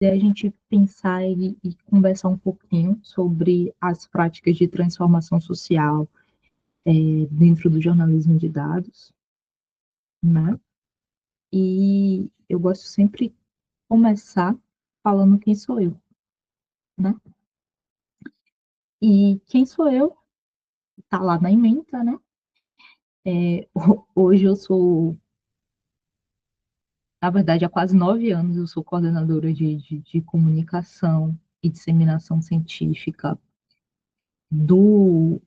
a gente pensar e conversar um pouquinho sobre as práticas de transformação social dentro do jornalismo de dados, né? E eu gosto sempre de começar falando quem sou eu, né? E quem sou eu? Tá lá na ementa, né? Hoje eu sou, na verdade, há quase 9 anos eu sou coordenadora de comunicação e disseminação científica do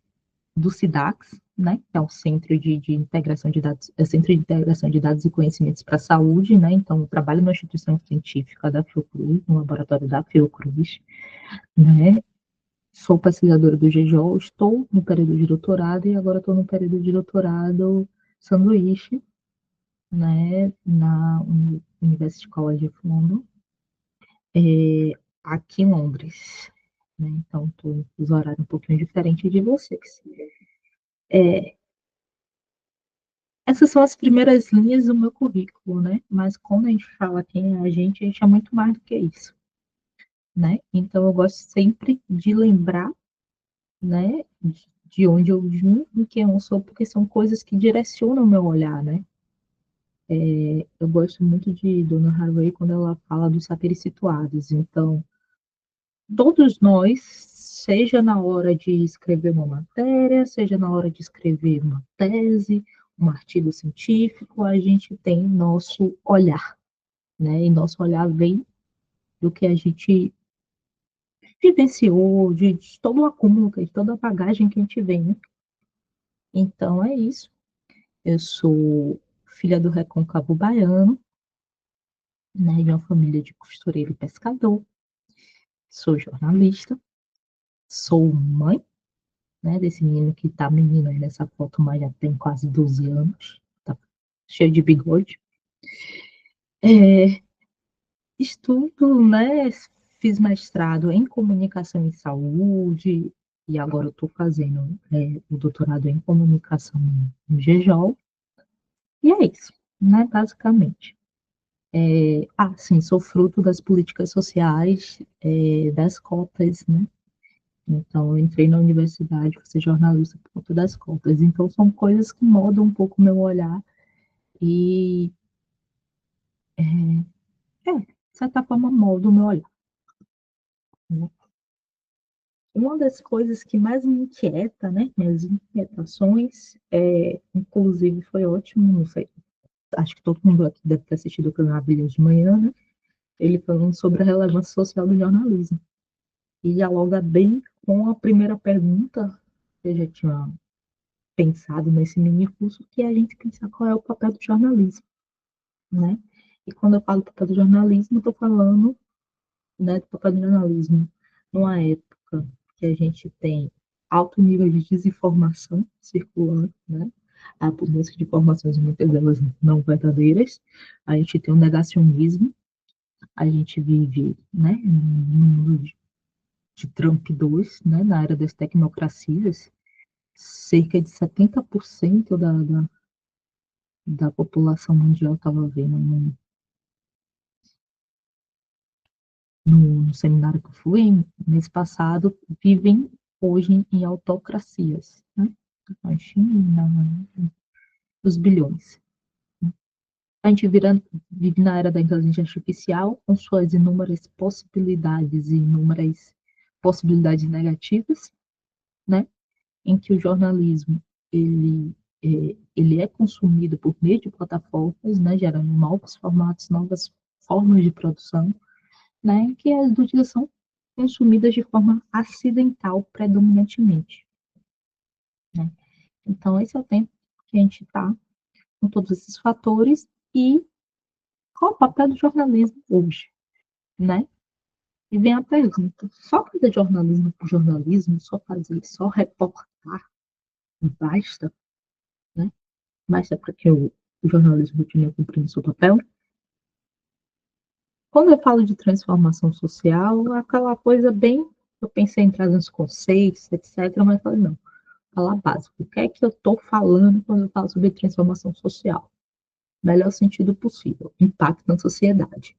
do SIDAX, né, que é o Centro de Integração de Dados, é Centro de Integração de Dados e Conhecimentos para a Saúde, né, então eu trabalho na instituição científica da Fiocruz, no laboratório da Fiocruz, né, sou pesquisadora do GEJOL, estou no período de doutorado e agora estou no período de doutorado sanduíche, né, na University College of London, aqui em Londres, né, então estou nos horários um pouquinho diferente de vocês. Essas são as primeiras linhas do meu currículo, né? Mas quando a gente fala quem é a gente é muito mais do que isso, né? Então eu gosto sempre de lembrar, né, de onde eu vim e quem eu sou, porque são coisas que direcionam o meu olhar, né? Eu gosto muito de Donna Haraway quando ela fala dos saberes situados. Então, todos nós, seja na hora de escrever uma matéria, seja na hora de escrever uma tese, um artigo científico, a gente tem nosso olhar, né? E nosso olhar vem do que a gente vivenciou, de todo o acúmulo, de toda a bagagem que a gente vem, né? Então é isso. Eu sou filha do recôncavo baiano, né? De uma família de costureiro e pescador. Sou jornalista, sou mãe, né? Desse menino que tá menino aí nessa foto, mas já tem quase 12 anos, tá cheio de bigode. É, estudo, né? Fiz mestrado em comunicação em saúde e agora eu estou fazendo o doutorado em comunicação no GEJOL. E é isso, né? Basicamente. Sim, sou fruto das políticas sociais, das cotas, né? Então, eu entrei na universidade para ser jornalista por conta das cotas. Então, são coisas que mudam um pouco o meu olhar e, de certa forma, moldam o meu olhar, né? Uma das coisas que mais me inquieta, né, minhas inquietações, inclusive foi ótimo, não sei, acho que todo mundo aqui deve ter assistido o programa Brilhante de Manhã, né, ele falando sobre a relevância social do jornalismo. E dialoga bem com a primeira pergunta que eu já tinha pensado nesse mini curso, que é a gente pensar qual é o papel do jornalismo, né? E quando eu falo do papel do jornalismo, eu estou falando, né, do papel do jornalismo numa época que a gente tem alto nível de desinformação circulando, né? A abundância de informações, muitas delas não verdadeiras. A gente tem o negacionismo, a gente vive, né, no mundo de Trump 2, né, na era das tecnocracias. Cerca de 70% da população mundial estava vendo no seminário que eu fui mês passado, vivem hoje em autocracias, né? A China, os bilhões. A gente vive na era da inteligência artificial, com suas inúmeras possibilidades e inúmeras possibilidades negativas, né? Em que o jornalismo ele é consumido por meio de plataformas, né? Gerando novos formatos, novas formas de produção, né, que as notícias são consumidas de forma acidental predominantemente, né? Então, esse é o tempo que a gente está com todos esses fatores e qual o papel do jornalismo hoje, né? E vem a pergunta, só fazer jornalismo por jornalismo, só reportar, basta, né? Basta para que o jornalismo continue cumprindo seu papel? Quando eu falo de transformação social, é aquela coisa bem, eu pensei em trazer uns conceitos, etc., mas falei, não, falar básico. O que é que eu estou falando quando eu falo sobre transformação social? Melhor sentido possível, impacto na sociedade.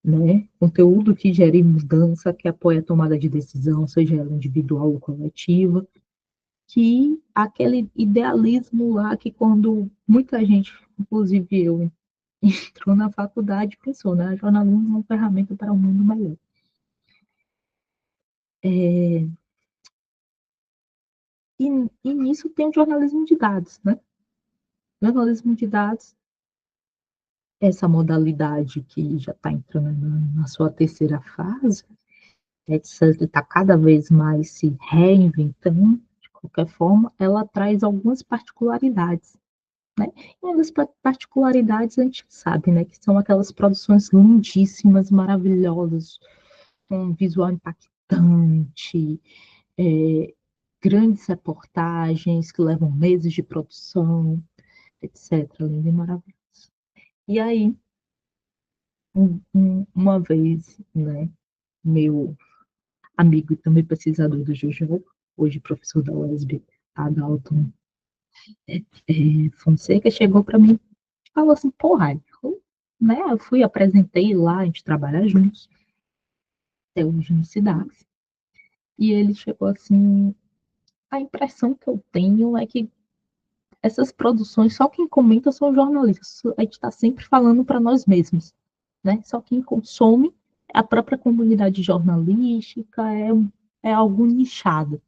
né? Conteúdo que gere mudança, que apoia a tomada de decisão, seja ela individual ou coletiva, que aquele idealismo lá que quando muita gente, inclusive eu, entrou na faculdade e pensou, né? Jornalismo é uma ferramenta para um mundo melhor. É, e nisso tem o jornalismo de dados, né? Jornalismo de dados, essa modalidade que já está entrando na sua terceira fase, está cada vez mais se reinventando, de qualquer forma, ela traz algumas particularidades, né? E uma das particularidades a gente sabe, né, que são aquelas produções lindíssimas, maravilhosas, com um visual impactante, é, grandes reportagens que levam meses de produção, etc. Lindo e maravilhoso. E aí, uma vez, né, meu amigo e também pesquisador do Jojo, hoje professor da UESB, Adalton Fonseca, chegou para mim e falou assim, porra, né, eu fui, apresentei lá, a gente trabalha juntos, até hoje no Cidax, e ele chegou assim, a impressão que eu tenho é que essas produções, só quem comenta são os jornalistas, a gente está sempre falando para nós mesmos, né? Só quem consome é a própria comunidade jornalística, é algo nichado,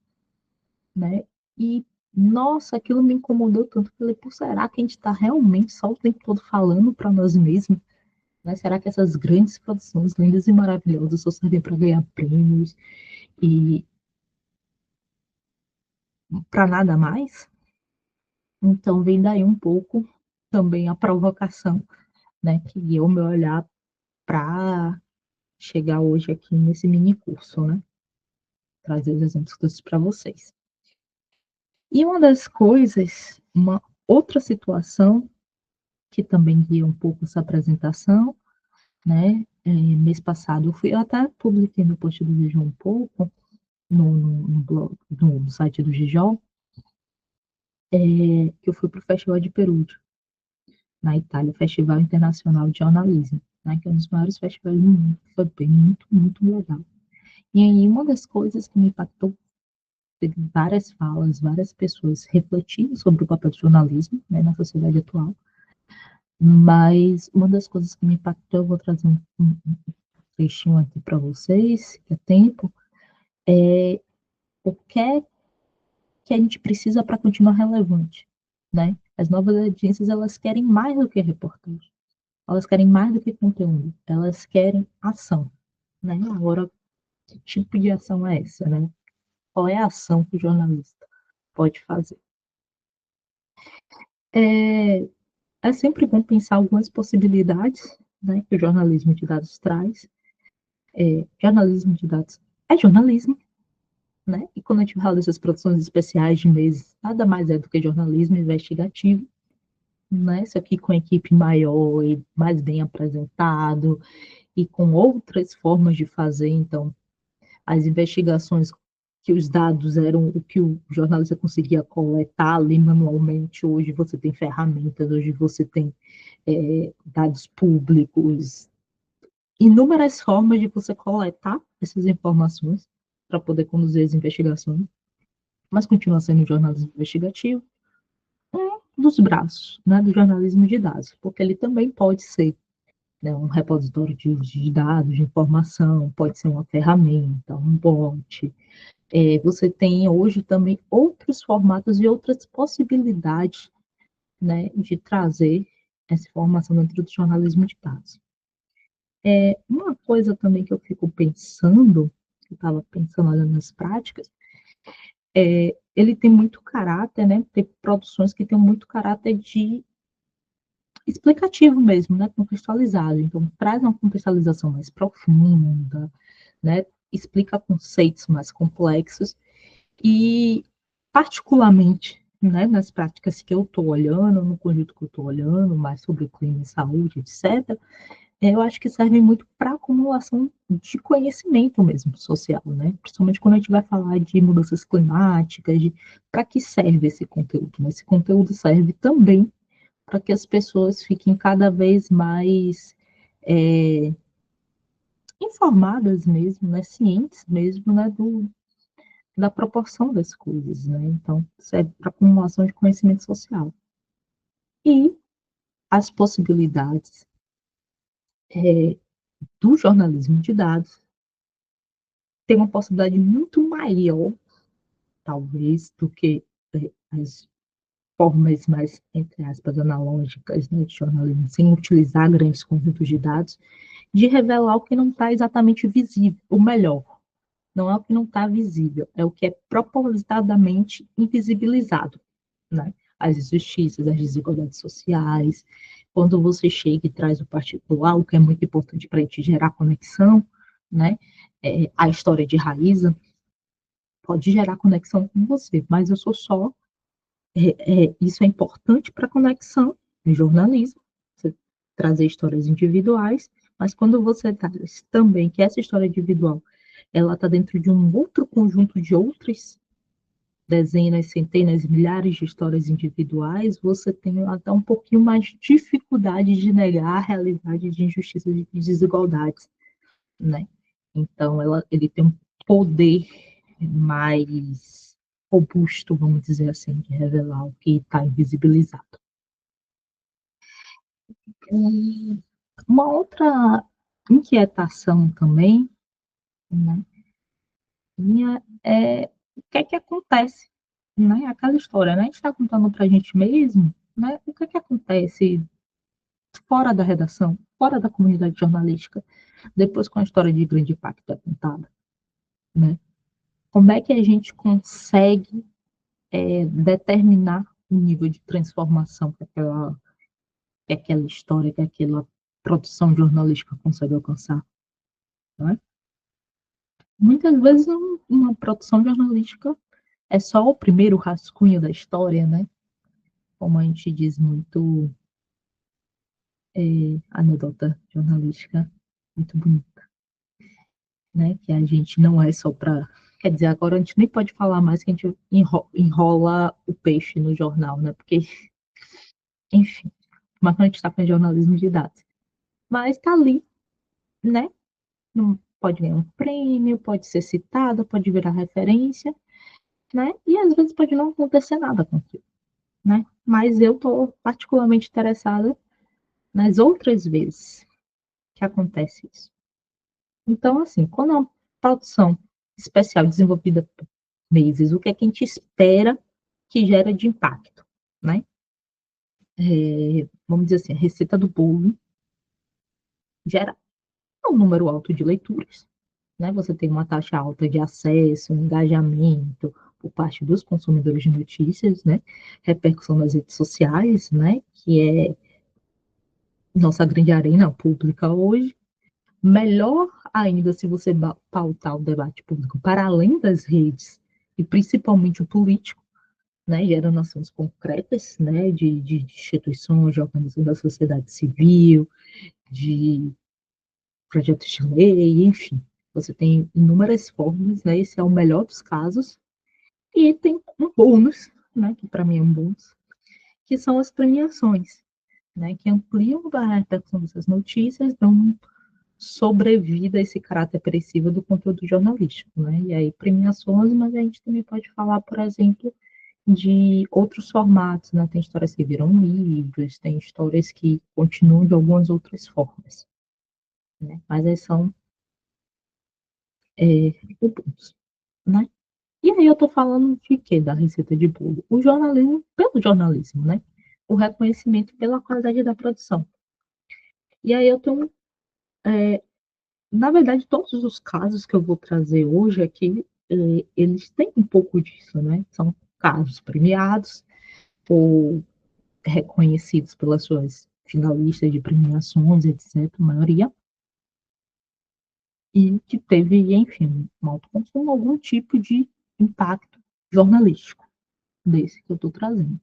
né? E, nossa, aquilo me incomodou tanto. Falei, pô, será que a gente está realmente só o tempo todo falando para nós mesmos? Né? Será que essas grandes produções lindas e maravilhosas só servem para ganhar prêmios e para nada mais? Então, vem daí um pouco também a provocação, né? Que guiou meu olhar para chegar hoje aqui nesse mini curso, né? Trazer os exemplos para vocês. E uma das coisas, uma outra situação que também guia um pouco essa apresentação, né? Mês passado eu até publiquei no post do Gijó um pouco, no blog, no site do Gijó, que eu fui para o Festival de Perugia, na Itália, Festival Internacional de Jornalismo, né? Que é um dos maiores festivais do mundo, foi bem, muito, muito legal. E aí uma das coisas que me impactou, teve várias falas, várias pessoas refletindo sobre o papel do jornalismo, né, na sociedade atual, mas uma das coisas que me impactou, eu vou trazer um trechinho aqui para vocês, que é tempo, o que é que a gente precisa para continuar relevante, né? As novas audiências, elas querem mais do que reportagem, elas querem mais do que conteúdo, elas querem ação, né? Agora, que tipo de ação é essa, né? Qual é a ação que o jornalista pode fazer? É, é sempre bom pensar algumas possibilidades, né, que o jornalismo de dados traz. Jornalismo de dados é jornalismo, né? E quando a gente fala dessas produções especiais de meses, nada mais é do que jornalismo investigativo, né? Isso aqui com equipe maior e mais bem apresentado e com outras formas de fazer. Então, as investigações que os dados eram o que o jornalista conseguia coletar ali manualmente, hoje você tem ferramentas, hoje você tem dados públicos, inúmeras formas de você coletar essas informações para poder conduzir as investigações, mas continua sendo um jornalismo investigativo, um dos braços, né, do jornalismo de dados, porque ele também pode ser, né, um repositório de dados, de informação, pode ser uma ferramenta, um bot. Você tem hoje também outros formatos e outras possibilidades, né, de trazer essa informação dentro do jornalismo de dados. Uma coisa também que eu fico pensando, que eu estava pensando olhando nas práticas, ele tem muito caráter, né? Tem produções que têm muito caráter de explicativo mesmo, né? Contextualizado. Então, traz uma contextualização mais profunda, né? Explica conceitos mais complexos e, particularmente, né, nas práticas que eu estou olhando, no conjunto que eu estou olhando, mais sobre clima e saúde, etc., eu acho que servem muito para acumulação de conhecimento mesmo social, né? Principalmente quando a gente vai falar de mudanças climáticas, para que serve esse conteúdo? Né? Esse conteúdo serve também para que as pessoas fiquem cada vez mais informadas mesmo, né, cientes mesmo, né, da proporção das coisas, né? Então, serve para acumulação de conhecimento social. E as possibilidades do jornalismo de dados têm uma possibilidade muito maior, talvez, do que as formas mais, entre aspas, analógicas, né, de jornalismo, sem utilizar grandes conjuntos de dados, de revelar o que não está exatamente visível, o melhor, não é o que não está visível, é o que é propositadamente invisibilizado, né? As injustiças, as desigualdades sociais. Quando você chega e traz o particular, o que é muito importante para a gente gerar conexão, né? A história de Raíza pode gerar conexão com você, mas eu sou só. Isso é importante para a conexão em jornalismo, você trazer histórias individuais, mas quando você traz também que essa história individual ela está dentro de um outro conjunto de outras dezenas, centenas, milhares de histórias individuais, você tem até um pouquinho mais de dificuldade de negar a realidade de injustiças e de desigualdades, né? Então, ele tem um poder mais robusto, vamos dizer assim, de revelar o que está invisibilizado. Uma outra inquietação também, né, minha é o que é que acontece, né? Aquela história, né? A gente está contando para a gente mesmo, né? O que é que acontece fora da redação, fora da comunidade jornalística, depois com a história de grande impacto é contada, né? Como é que a gente consegue determinar o nível de transformação que aquela história, que aquela produção jornalística consegue alcançar, né? Muitas vezes uma produção jornalística é só o primeiro rascunho da história, né? Como a gente diz muito, anedota jornalística, muito bonita, né? Que a gente não é só para. Quer dizer, agora a gente nem pode falar mais que a gente enrola o peixe no jornal, né? Porque, enfim, mas quando a gente está com jornalismo de dados. Mas está ali, né? Não pode ganhar um prêmio, pode ser citada, pode virar referência, né? E às vezes pode não acontecer nada com aquilo, né? Mas eu estou particularmente interessada nas outras vezes que acontece isso. Então, assim, quando é uma produção especial desenvolvida por meses, o que é que a gente espera que gera de impacto, né? Vamos dizer assim, a receita do bolo gera um número alto de leituras, né? Você tem uma taxa alta de acesso, um engajamento por parte dos consumidores de notícias, né? Repercussão nas redes sociais, né? Que é nossa grande arena pública hoje. Melhor ainda se você pautar o debate público para além das redes, e principalmente o político, né, gerando ações concretas, né, de instituições, de organizações da sociedade civil, de projetos de lei, enfim. Você tem inúmeras formas, né, esse é o melhor dos casos, e tem um bônus, né, que para mim é um bônus, que são as premiações, né, que ampliam a repercussão dessas notícias, dão sobrevida a esse caráter perecível do conteúdo jornalístico, né? E aí premiações, mas a gente também pode falar, por exemplo, de outros formatos, né? Tem histórias que viram livros, tem histórias que continuam de algumas outras formas, né? Mas aí são o ponto, né? E aí eu tô falando de quê? Da receita de bolo. O jornalismo, pelo jornalismo, né? O reconhecimento pela qualidade da produção. E aí eu tenho, na verdade, todos os casos que eu vou trazer hoje aqui, eles têm um pouco disso, né? São casos premiados ou reconhecidos pelas suas finalistas de premiações, etc., a maioria, e que teve, enfim, um alto consumo, algum tipo de impacto jornalístico desse que eu estou trazendo,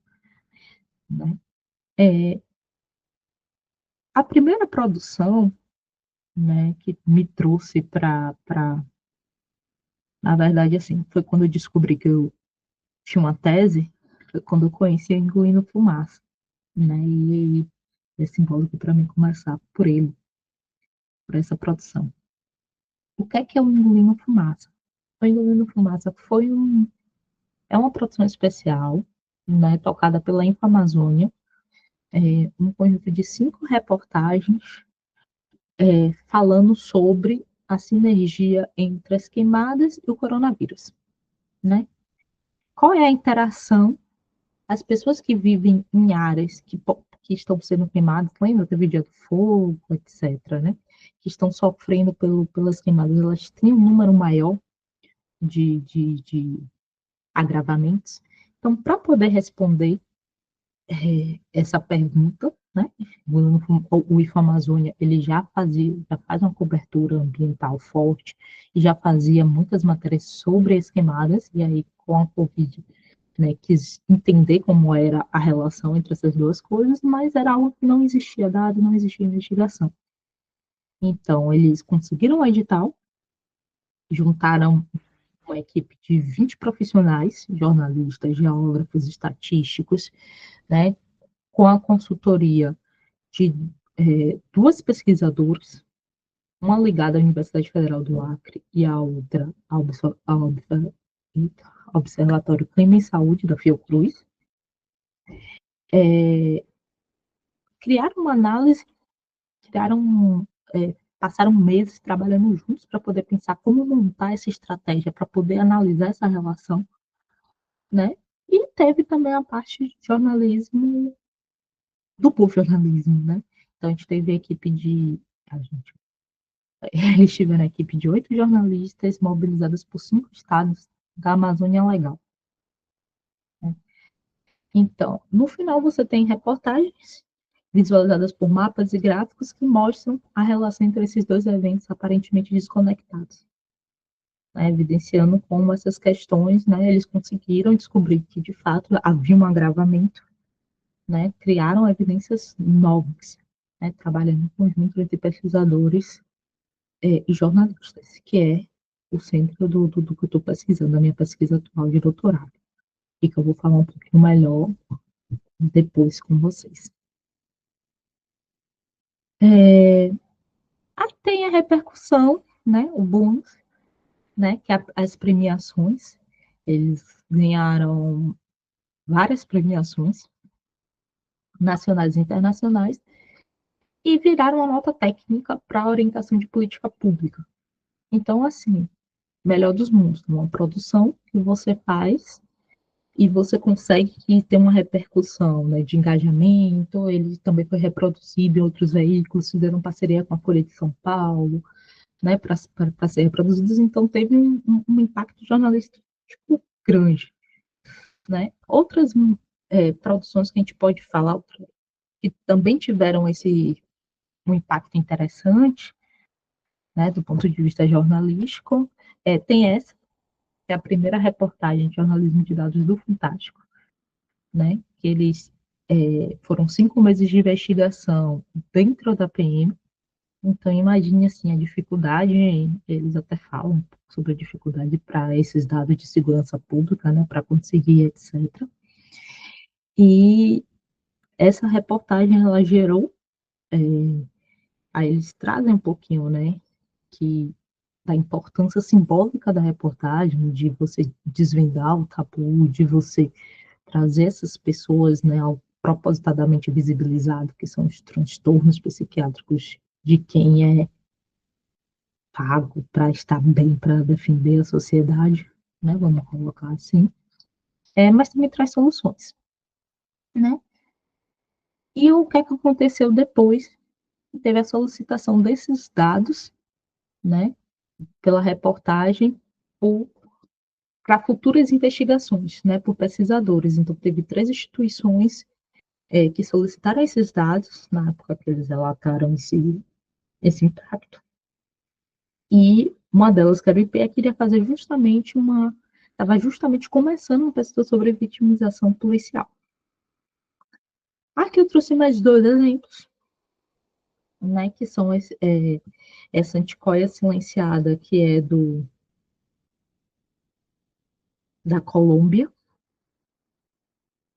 né? A primeira produção, né, que me trouxe na verdade, assim, foi quando eu descobri que eu tinha uma tese, foi quando eu conheci a Engolindo Fumaça, né? E é simbólico para mim começar por ele, por essa produção. O que é o Engolindo Fumaça? O Engolindo Fumaça é uma produção especial, né, tocada pela Infamazônia, um conjunto de 5 reportagens falando sobre a sinergia entre as queimadas e o coronavírus, né? Qual é a interação? As pessoas que vivem em áreas que estão sendo queimadas, lembra? Teve dia do fogo, etc., né? Que estão sofrendo pelas queimadas, elas têm um número maior de agravamentos. Então, para poder responder essa pergunta, né? O IFAMazônia, ele já faz uma cobertura ambiental forte e já fazia muitas matérias sobre as queimadas, e aí com a Covid, né, quis entender como era a relação entre essas duas coisas, mas era algo que não existia dado, não existia investigação. Então, eles conseguiram um edital, juntaram uma equipe de 20 profissionais, jornalistas, geógrafos, estatísticos, né, com a consultoria de duas pesquisadoras, uma ligada à Universidade Federal do Acre e a outra ao Observatório Clima e Saúde da Fiocruz, criaram uma análise, passaram meses trabalhando juntos para poder pensar como montar essa estratégia, para poder analisar essa relação, né? E teve também a parte de jornalismo, duplo jornalismo, né? Então, a gente teve a equipe de. A gente, eles tiveram a equipe de 8 jornalistas mobilizadas por 5 estados da Amazônia Legal. Né? Então, no final, você tem reportagens visualizadas por mapas e gráficos que mostram a relação entre esses dois eventos aparentemente desconectados, né? Evidenciando como essas questões, né, eles conseguiram descobrir que, de fato, havia um agravamento, né? Criaram evidências novas, né? Trabalhando em conjunto entre pesquisadores e jornalistas, que é o centro do que eu estou pesquisando, da minha pesquisa atual de doutorado, e que eu vou falar um pouquinho melhor depois com vocês. Aí tem a repercussão, né, o boom, né, que as premiações, eles ganharam várias premiações nacionais e internacionais e viraram uma nota técnica para a orientação de política pública. Então, assim, melhor dos mundos, uma produção que você faz e você consegue ter uma repercussão, né, de engajamento. Ele também foi reproduzido em outros veículos, fizeram parceria com a Folha de São Paulo, né, para ser reproduzidos, então teve um impacto jornalístico grande. Né? Outras produções que a gente pode falar, que também tiveram um impacto interessante, né, do ponto de vista jornalístico, tem essa, que é a primeira reportagem de jornalismo de dados do Fantástico, né, que eles foram 5 meses de investigação dentro da PM. Então, imagine assim, a dificuldade, eles até falam um pouco sobre a dificuldade para esses dados de segurança pública, né, para conseguir, etc. E essa reportagem, ela gerou, aí eles trazem um pouquinho, né, que da importância simbólica da reportagem, de você desvendar o tabu, de você trazer essas pessoas, né, ao propositadamente visibilizado, que são os transtornos psiquiátricos de quem é pago para estar bem, para defender a sociedade, né, vamos colocar assim, mas também traz soluções, né? E o que é que aconteceu depois? Teve a solicitação desses dados, né, pela reportagem, para futuras investigações, né, por pesquisadores. Então, teve 3 instituições que solicitaram esses dados, na época que eles relataram esse impacto, e uma delas, que era o IPE, queria fazer estava justamente começando uma pesquisa sobre vitimização policial. Aqui eu trouxe mais 2 exemplos, né, que são essa anticóia silenciada, que é da Colômbia,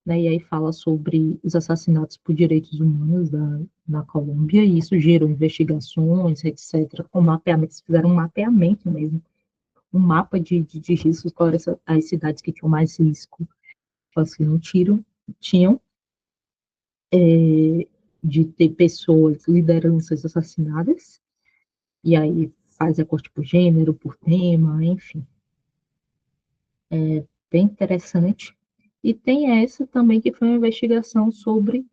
né? E aí fala sobre os assassinatos por direitos humanos na Colômbia, e isso gerou investigações, etc. O mapeamento, eles fizeram um mapeamento mesmo, um mapa de riscos, quais eram as cidades que tinham mais risco, assim, não tinham de ter pessoas, lideranças assassinadas, e aí faz a corte por gênero, por tema, enfim, bem interessante. E tem essa também que foi uma investigação sobre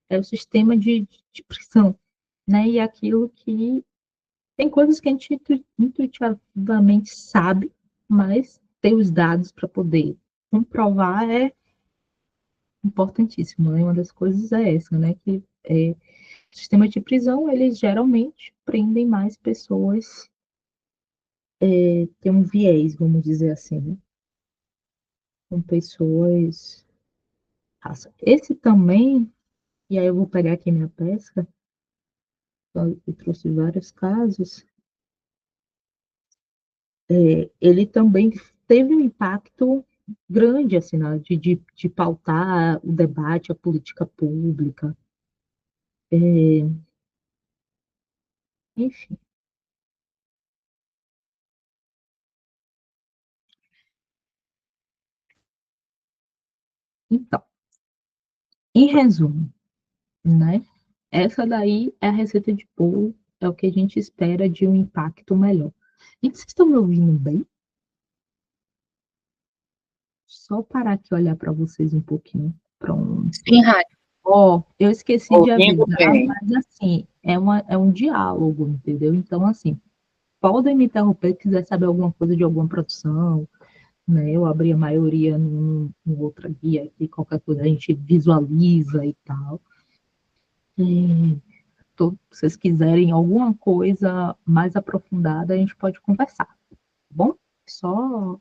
o sistema de prisão, né? E aquilo que tem coisas que a gente intuitivamente sabe, mas ter os dados para poder comprovar é importantíssimo, né? Uma das coisas é essa, né? Que o sistema de prisão, eles geralmente prendem mais pessoas, tem um viés, vamos dizer assim, né? Com pessoas. Esse também, e aí eu vou pegar aqui minha pesca, eu trouxe vários casos, ele também teve um impacto grande, assim, de pautar o debate, a política pública, enfim. Então, em resumo, né? Essa daí é a receita de bolo, é o que a gente espera de um impacto melhor. E vocês estão me ouvindo bem? Só parar aqui e olhar para vocês um pouquinho. Pronto. Sim, Rádio, Ó, eu esqueci de ouvindo avisar, bem. mas assim, é um diálogo, entendeu? Então, assim, podem me interromper se quiser saber alguma coisa de alguma produção, né? Eu abri a maioria num outra guia aqui, qualquer coisa a gente visualiza e tal. E se vocês quiserem alguma coisa mais aprofundada, a gente pode conversar, tá bom? Só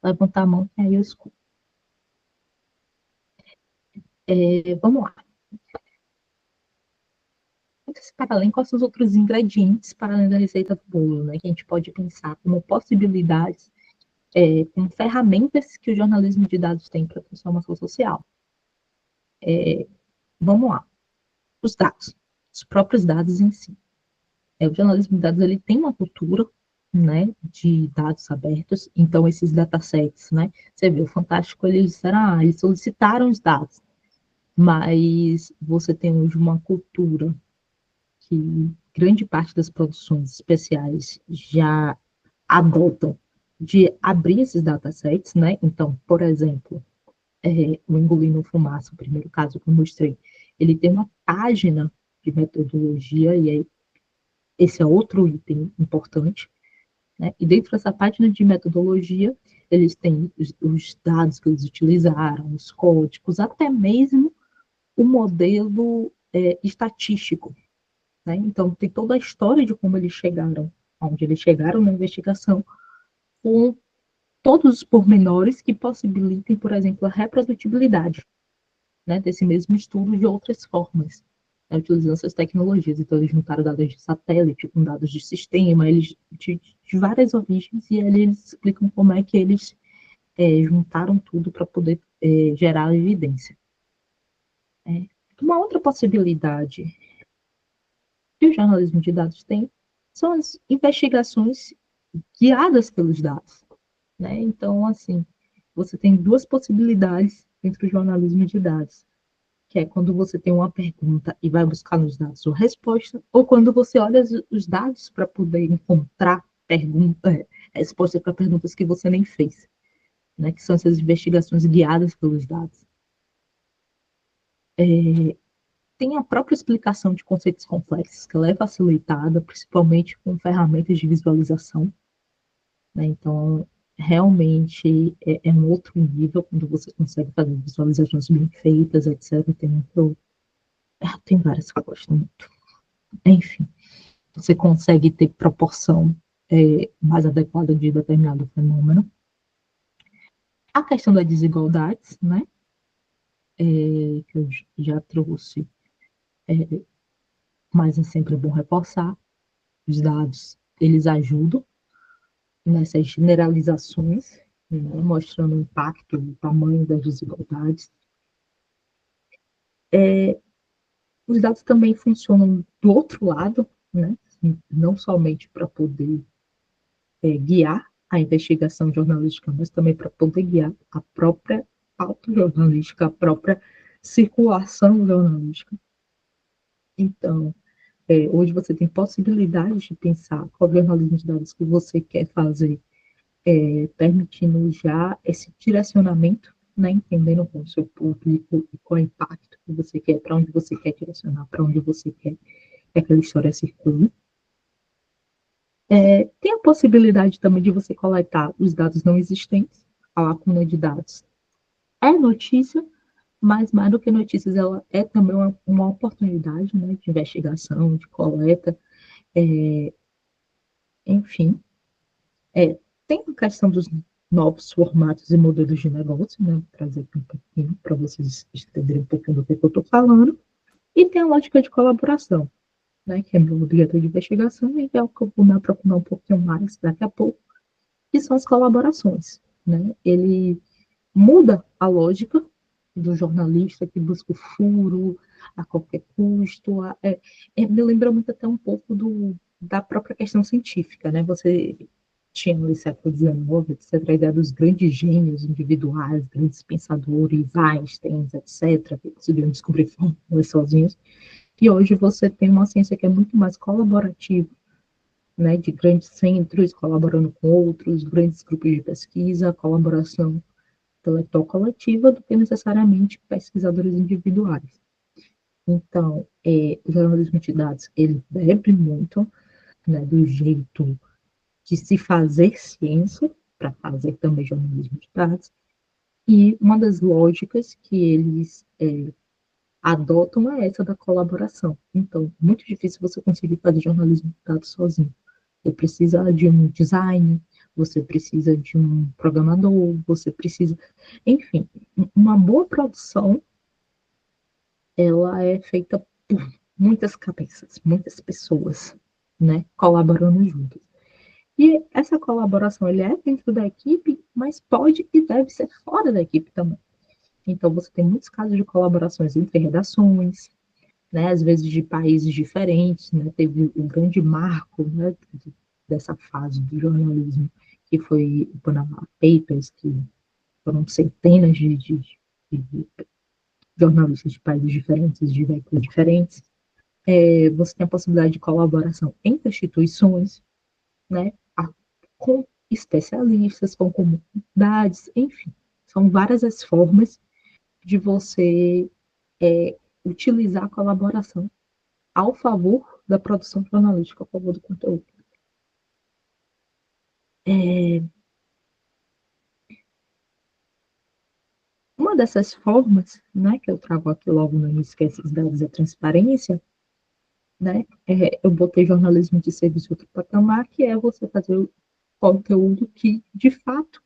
levantar a mão e aí eu escuto. Vamos lá. Para além, quais são os outros ingredientes para além da receita do bolo, né? Que a gente pode pensar como possibilidades, como ferramentas que o jornalismo de dados tem para a transformação social. Vamos lá. Os dados, os próprios dados em si. O jornalismo de dados ele tem uma cultura, né, de dados abertos, então esses datasets, né, você vê, o Fantástico, eles disseram, eles solicitaram os dados, mas você tem hoje uma cultura que grande parte das produções especiais já adotam de abrir esses datasets, né, então, por exemplo, o Engolindo Fumaça, o primeiro caso que eu mostrei, ele tem uma página de metodologia, e aí esse é outro item importante, né? E dentro dessa página de metodologia, eles têm os dados que eles utilizaram, os códigos, até mesmo o modelo estatístico, né? Então, tem toda a história de como eles chegaram, onde eles chegaram na investigação, com todos os pormenores que possibilitem, por exemplo, a reprodutibilidade, né, desse mesmo estudo de outras formas, né, utilizando essas tecnologias. Então, eles juntaram dados de satélite com dados de sistema, eles de várias origens, e aí eles explicam como é que eles juntaram tudo para poder gerar evidência. Uma outra possibilidade que o jornalismo de dados tem são as investigações guiadas pelos dados, né? Então, assim, você tem duas possibilidades entre o jornalismo de dados, que é quando você tem uma pergunta e vai buscar nos dados a resposta, ou quando você olha os dados para poder encontrar respostas para perguntas que você nem fez, né? Que são essas investigações guiadas pelos dados. Tem a própria explicação de conceitos complexos, que ela é facilitada, principalmente com ferramentas de visualização, né? Então, realmente é um outro nível quando você consegue fazer visualizações bem feitas, etc. Tem várias que eu gosto muito. Enfim, você consegue ter proporção mais adequada de determinado fenômeno. A questão das desigualdades, né, que eu já trouxe, mas é sempre bom reforçar, os dados, eles ajudam nessas generalizações, né, mostrando o impacto, o tamanho das desigualdades. Os dados também funcionam do outro lado, né? Não somente para poder guiar a investigação jornalística, mas também para poder guiar a própria pauta jornalística, a própria circulação jornalística. Então, hoje você tem possibilidade de pensar qual jornalismo de dados que você quer fazer, permitindo já esse direcionamento, né, entendendo com o seu público e qual é o impacto que você quer, para onde você quer direcionar, para onde você quer que aquela história circule. Tem a possibilidade também de você coletar os dados não existentes, a lacuna de dados. É notícia, mas mais do que notícias, ela é também uma oportunidade, né, de investigação, de coleta, enfim. Tem a questão dos novos formatos e modelos de negócio, né, vou trazer aqui um pouquinho para vocês entenderem um pouquinho do que eu estou falando, e tem a lógica de colaboração, né, que é meu objeto de investigação, e é o que eu vou me aprofundar um pouquinho mais daqui a pouco, que são as colaborações, né? Ele muda a lógica do jornalista que busca o furo a qualquer custo. Me lembra muito até um pouco da própria questão científica, né? Você tinha no século XIX, etc., a ideia dos grandes gênios individuais, grandes pensadores, Einstein, etc., que conseguiram descobrir fórmulas sozinhos. E hoje você tem uma ciência que é muito mais colaborativa, né, de grandes centros colaborando com outros, grandes grupos de pesquisa, colaboração intelectual coletiva, do que necessariamente pesquisadores individuais. Então, o jornalismo de dados, ele bebe muito, né, do jeito de se fazer ciência, para fazer também jornalismo de dados, e uma das lógicas que eles adotam é essa da colaboração. Então, muito difícil você conseguir fazer jornalismo de dados sozinho. Você precisa de um design, você precisa de um programador, você precisa... Enfim, uma boa produção, ela é feita por muitas cabeças, muitas pessoas, né, colaborando juntas. E essa colaboração, ele é dentro da equipe, mas pode e deve ser fora da equipe também. Então, você tem muitos casos de colaborações entre redações, né, às vezes de países diferentes, né, teve o grande marco, né, dessa fase do jornalismo, que foi o Panama Papers, que foram centenas de jornalistas de países diferentes, de veículos diferentes. Você tem a possibilidade de colaboração entre instituições, né, com especialistas, com comunidades, enfim. São várias as formas de você utilizar a colaboração ao favor da produção jornalística, a favor do conteúdo. Uma dessas formas, né, que eu trago aqui logo no início, que é esses dados da transparência, né, eu botei jornalismo de serviço outro patamar, que é você fazer o conteúdo que, de fato,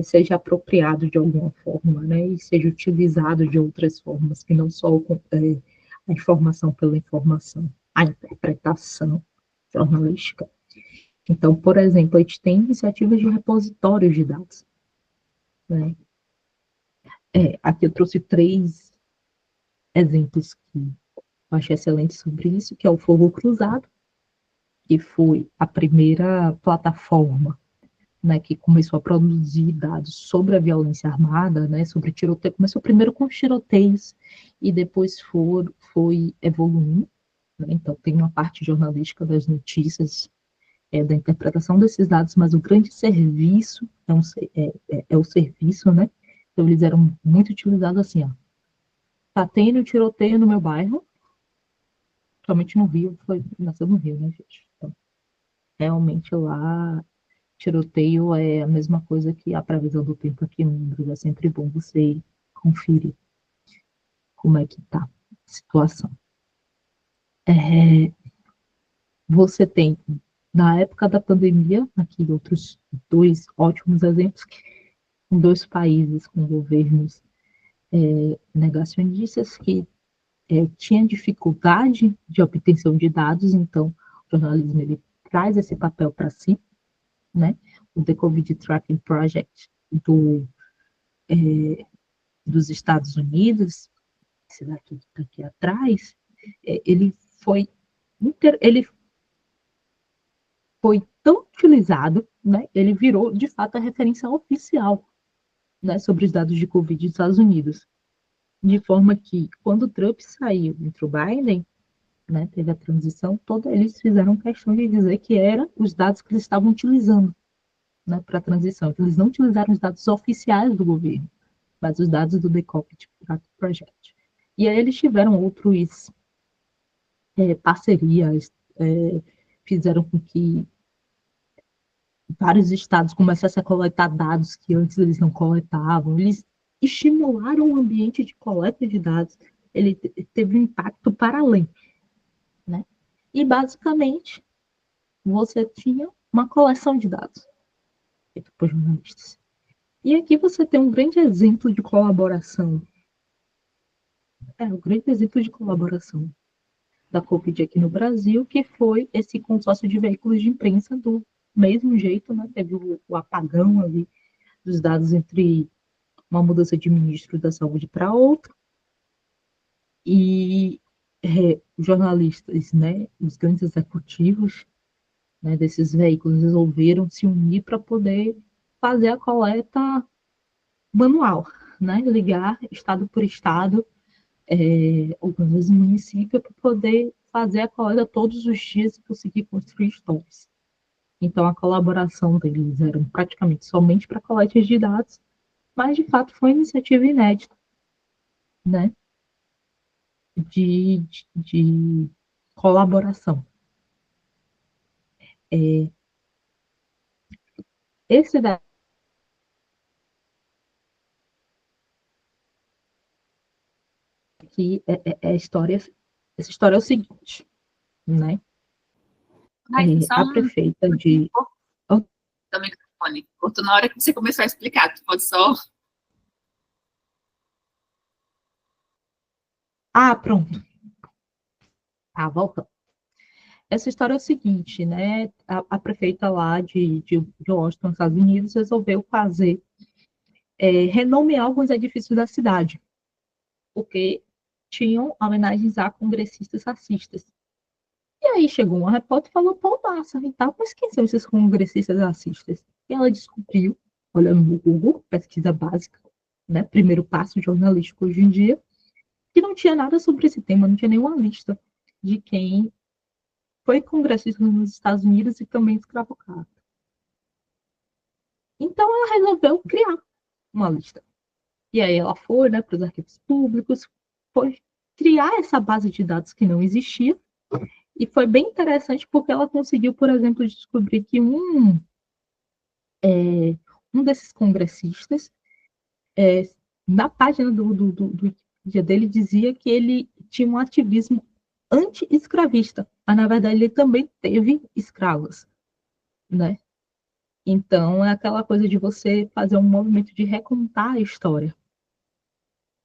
seja apropriado de alguma forma, né, e seja utilizado de outras formas, que não só a informação pela informação, a interpretação jornalística. Então, por exemplo, a gente tem iniciativas de repositórios de dados, né? Aqui eu trouxe 3 exemplos que eu achei excelentes sobre isso, que é o Fogo Cruzado, que foi a primeira plataforma, né, que começou a produzir dados sobre a violência armada, né, sobre tiroteio. Começou primeiro com os tiroteios e depois foi evoluindo. Né? Então, tem uma parte jornalística das notícias, da interpretação desses dados, mas o grande serviço é o serviço, né? Então, eles eram muito utilizados assim, ó. Tá tendo tiroteio no meu bairro, somente no Rio, nasceu no Rio, né, gente? Então, realmente lá, tiroteio é a mesma coisa que a previsão do tempo aqui em Londres. É sempre bom você conferir como é que tá a situação. Você tem, na época da pandemia, aqui outros 2 ótimos exemplos, em 2 países com governos negacionistas que tinha dificuldade de obtenção de dados, então o jornalismo ele traz esse papel para si, né? O The Covid Tracking Project dos Estados Unidos esse daqui que está aqui atrás, ele foi, ele foi tão utilizado, né, ele virou, de fato, a referência oficial, né, sobre os dados de Covid dos Estados Unidos. De forma que, quando o Trump saiu entre o Biden, né, teve a transição toda, eles fizeram questão de dizer que eram os dados que eles estavam utilizando, né, para a transição. Então, eles não utilizaram os dados oficiais do governo, mas os dados do The Cockpit Project. E aí eles tiveram outros parcerias, fizeram com que vários estados começassem a coletar dados que antes eles não coletavam, eles estimularam o ambiente de coleta de dados, ele teve um impacto para além, né? E basicamente você tinha uma coleção de dados feita por jornalistas. E aqui você tem um grande exemplo de colaboração, um grande exemplo de colaboração da Covid aqui no Brasil, que foi esse consórcio de veículos de imprensa do mesmo jeito, né? Teve o apagão ali dos dados entre uma mudança de ministro da saúde para outro, e jornalistas, né, os grandes executivos, né, desses veículos resolveram se unir para poder fazer a coleta manual, né, ligar estado por estado, algumas vezes município, para poder fazer a coleta todos os dias e conseguir construir histórias. Então, a colaboração deles era praticamente somente para coleta de dados, mas, de fato, foi uma iniciativa inédita, né, de colaboração. Esse daqui é história, essa história é o seguinte, né? A prefeita de... Do microfone. Cortou na hora que você começou a explicar. Tu pode só... Pronto. Voltando. Essa história é o seguinte, né? A prefeita lá de Washington, Estados Unidos, resolveu fazer, renomear alguns edifícios da cidade, porque tinham homenagens a congressistas racistas. E aí chegou uma repórter e falou, pô, massa, e tal, mas quem são esses congressistas racistas? E ela descobriu, olhando no Google, pesquisa básica, né, primeiro passo jornalístico hoje em dia, que não tinha nada sobre esse tema, não tinha nenhuma lista de quem foi congressista nos Estados Unidos e também escravocrata. Então ela resolveu criar uma lista. E aí ela foi, né, para os arquivos públicos, foi criar essa base de dados que não existia. E foi bem interessante porque ela conseguiu, por exemplo, descobrir que um desses congressistas, na página do Wikipedia dele, dizia que ele tinha um ativismo anti-escravista, mas na verdade ele também teve escravos, né? Então é aquela coisa de você fazer um movimento de recontar a história.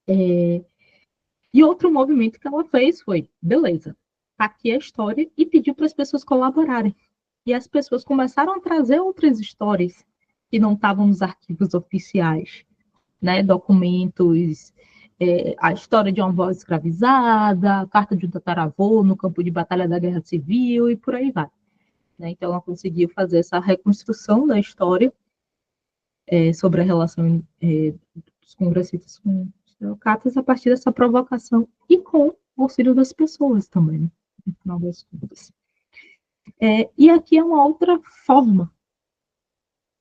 E outro movimento que ela fez foi, beleza, tá aqui a história, e pediu para as pessoas colaborarem. E as pessoas começaram a trazer outras histórias que não estavam nos arquivos oficiais, né? Documentos, a história de uma avó escravizada, a carta de um tataravô no campo de batalha da Guerra Civil e por aí vai. Né? Então, ela conseguiu fazer essa reconstrução da história sobre a relação dos congressistas com os democratas a partir dessa provocação e com o auxílio das pessoas também, né? No final das contas. E aqui é uma outra forma,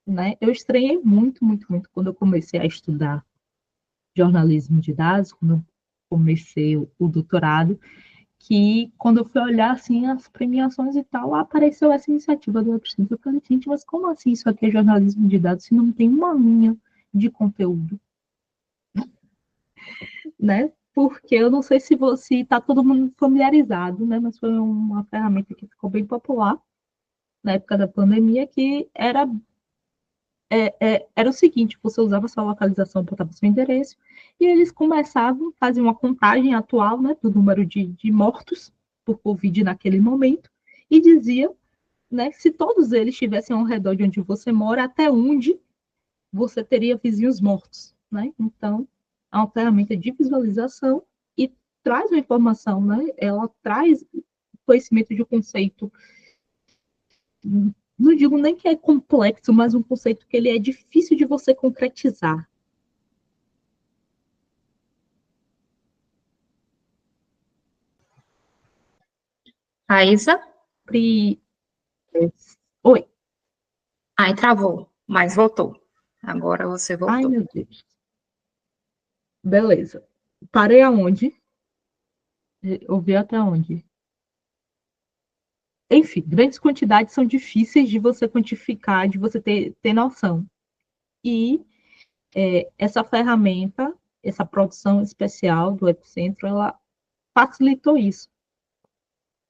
né? Eu estranhei muito, muito, muito quando eu comecei a estudar jornalismo de dados, quando eu comecei o doutorado, que quando eu fui olhar assim as premiações e tal, apareceu essa iniciativa do Web Summit. Eu falei, gente, mas como assim isso aqui é jornalismo de dados se não tem uma linha de conteúdo, né? Porque eu não sei se você está todo mundo familiarizado, né? Mas foi uma ferramenta que ficou bem popular na época da pandemia, que era o seguinte, você usava sua localização, botava seu endereço, e eles começavam a fazer uma contagem atual, né, do número de mortos por Covid naquele momento, e dizia, né, se todos eles estivessem ao redor de onde você mora, até onde você teria vizinhos mortos, né? Então, é uma ferramenta de visualização e traz uma informação, né? Ela traz conhecimento de um conceito, não digo nem que é complexo, mas um conceito que ele é difícil de você concretizar. Raíssa? Oi. Ai, travou, mas voltou. Agora você Ai, voltou. meu Deus. Beleza. Parei aonde? Ouvi até onde? Enfim, grandes quantidades são difíceis de você quantificar, de você ter noção. E essa ferramenta, essa produção especial do Epicentro, ela facilitou isso.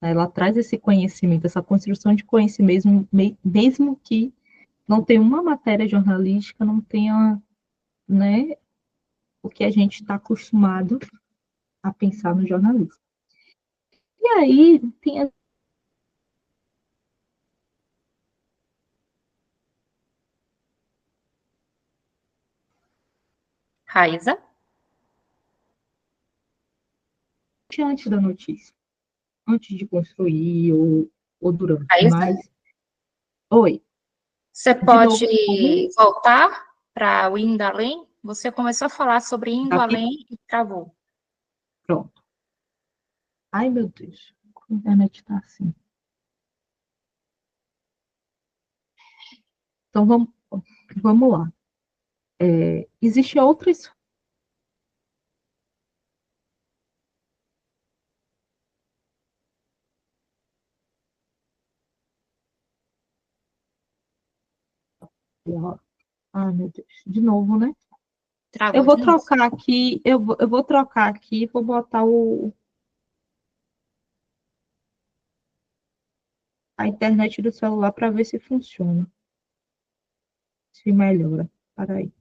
Ela traz esse conhecimento, essa construção de conhecimento, mesmo que não tenha uma matéria jornalística, não tenha, né, o que a gente está acostumado a pensar no jornalismo. E aí tem Raíssa? antes da notícia, antes de construir ou durante, Raíssa? mas... Oi, Você de pode novo, como voltar para o Indo Além? Você começou a falar sobre Indo daqui, Além e travou. pronto. Ai, meu Deus, a internet está assim. Então, vamos lá. Existem outras... Ai, meu Deus, de novo, né? Eu Travou vou de novo. trocar aqui, eu vou trocar aqui, vou botar a internet do celular para ver se funciona, se melhora. Peraí.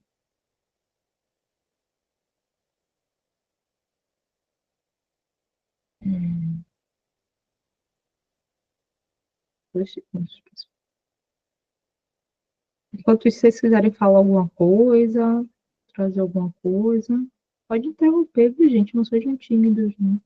Hum, 2 segundos. Enquanto isso, se vocês quiserem falar alguma coisa, trazer alguma coisa, pode interromper, viu, gente? Não sejam tímidos, não.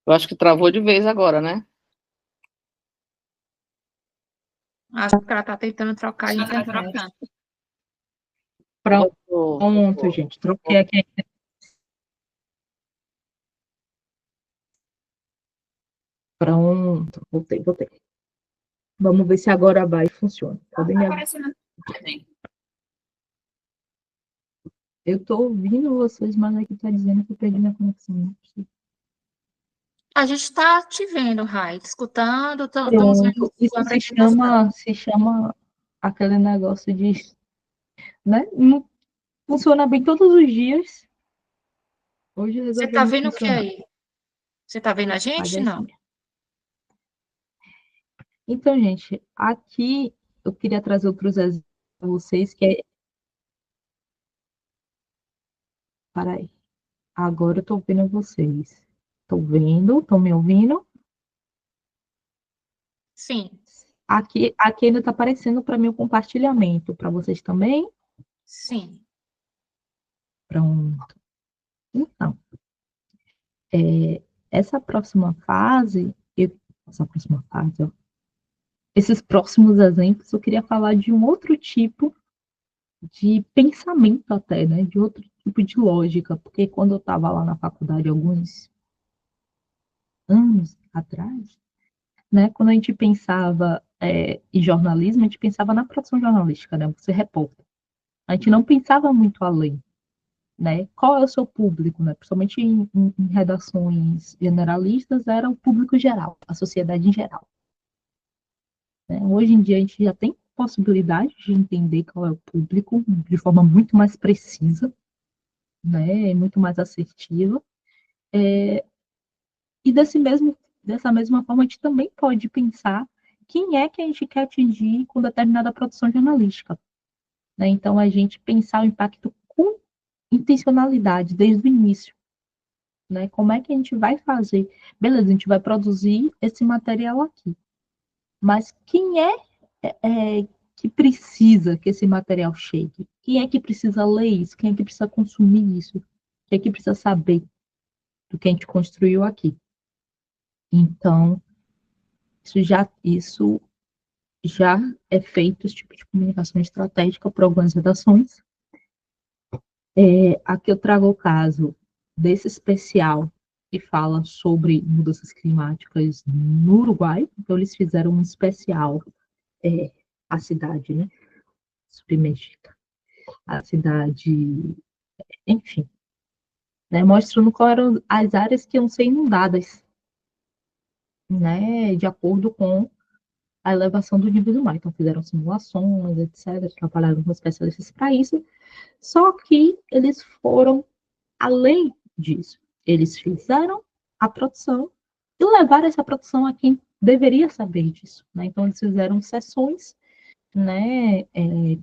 Eu acho que travou de vez agora, né? Acho que ela está tentando trocar a Acho que ela tá internet. trocando. Pronto, gente. Troquei aqui. Pronto, voltei. Vamos ver se agora vai e funciona. Tá aparecendo também. Eu estou ouvindo vocês, mas aqui está dizendo que eu perdi minha conexão. Não é possível. A gente está te vendo, Rai, te escutando, estamos vendo Pronto. Isso sua apresentação. se chama aquele negócio de, né? Não funciona bem todos os dias. Hoje Você resolveu está não vendo o que funcionar. aí? Você está vendo a Mas gente? é isso Não. mesmo. Então, gente, aqui eu queria trazer outros exemplos para vocês, que é... Peraí. Agora eu estou vendo vocês. Estou vendo? Estão me ouvindo? Sim, Aqui ainda está aparecendo para mim o compartilhamento. Para vocês também? sim. Pronto. Então, essa próxima fase, ó, esses próximos exemplos, eu queria falar de um outro tipo de pensamento até, né? De outro tipo de lógica, porque quando eu estava lá na faculdade, alguns anos atrás, né? Quando a gente pensava em jornalismo, a gente pensava na produção jornalística, né? Você repórter. A gente não pensava muito além, né? Qual é o seu público, né? Principalmente em redações generalistas, era o público geral, a sociedade em geral. Né? Hoje em dia a gente já tem possibilidade de entender qual é o público de forma muito mais precisa, né? Muito mais assertiva. E dessa mesma forma, a gente também pode pensar quem é que a gente quer atingir com determinada produção jornalística. Né? Então, a gente pensar o impacto com intencionalidade desde o início. Né? Como é que a gente vai fazer? Beleza, a gente vai produzir esse material aqui. Mas quem que precisa que esse material chegue? Quem é que precisa ler isso? Quem é que precisa consumir isso? Quem é que precisa saber do que a gente construiu aqui? Então, isso já é feito, esse tipo de comunicação estratégica por algumas redações. Aqui eu trago o caso desse especial que fala sobre mudanças climáticas no Uruguai. Então, eles fizeram um especial, a cidade, né? Submergida. A cidade, enfim, né? Mostrando quais eram as áreas que iam ser inundadas, né? De acordo com a elevação do nível do mar. Então, fizeram simulações, etc., trabalharam com especialistas para isso, só que eles foram além disso. Eles fizeram a produção e levaram essa produção a quem deveria saber disso. Né? Então, eles fizeram sessões, né,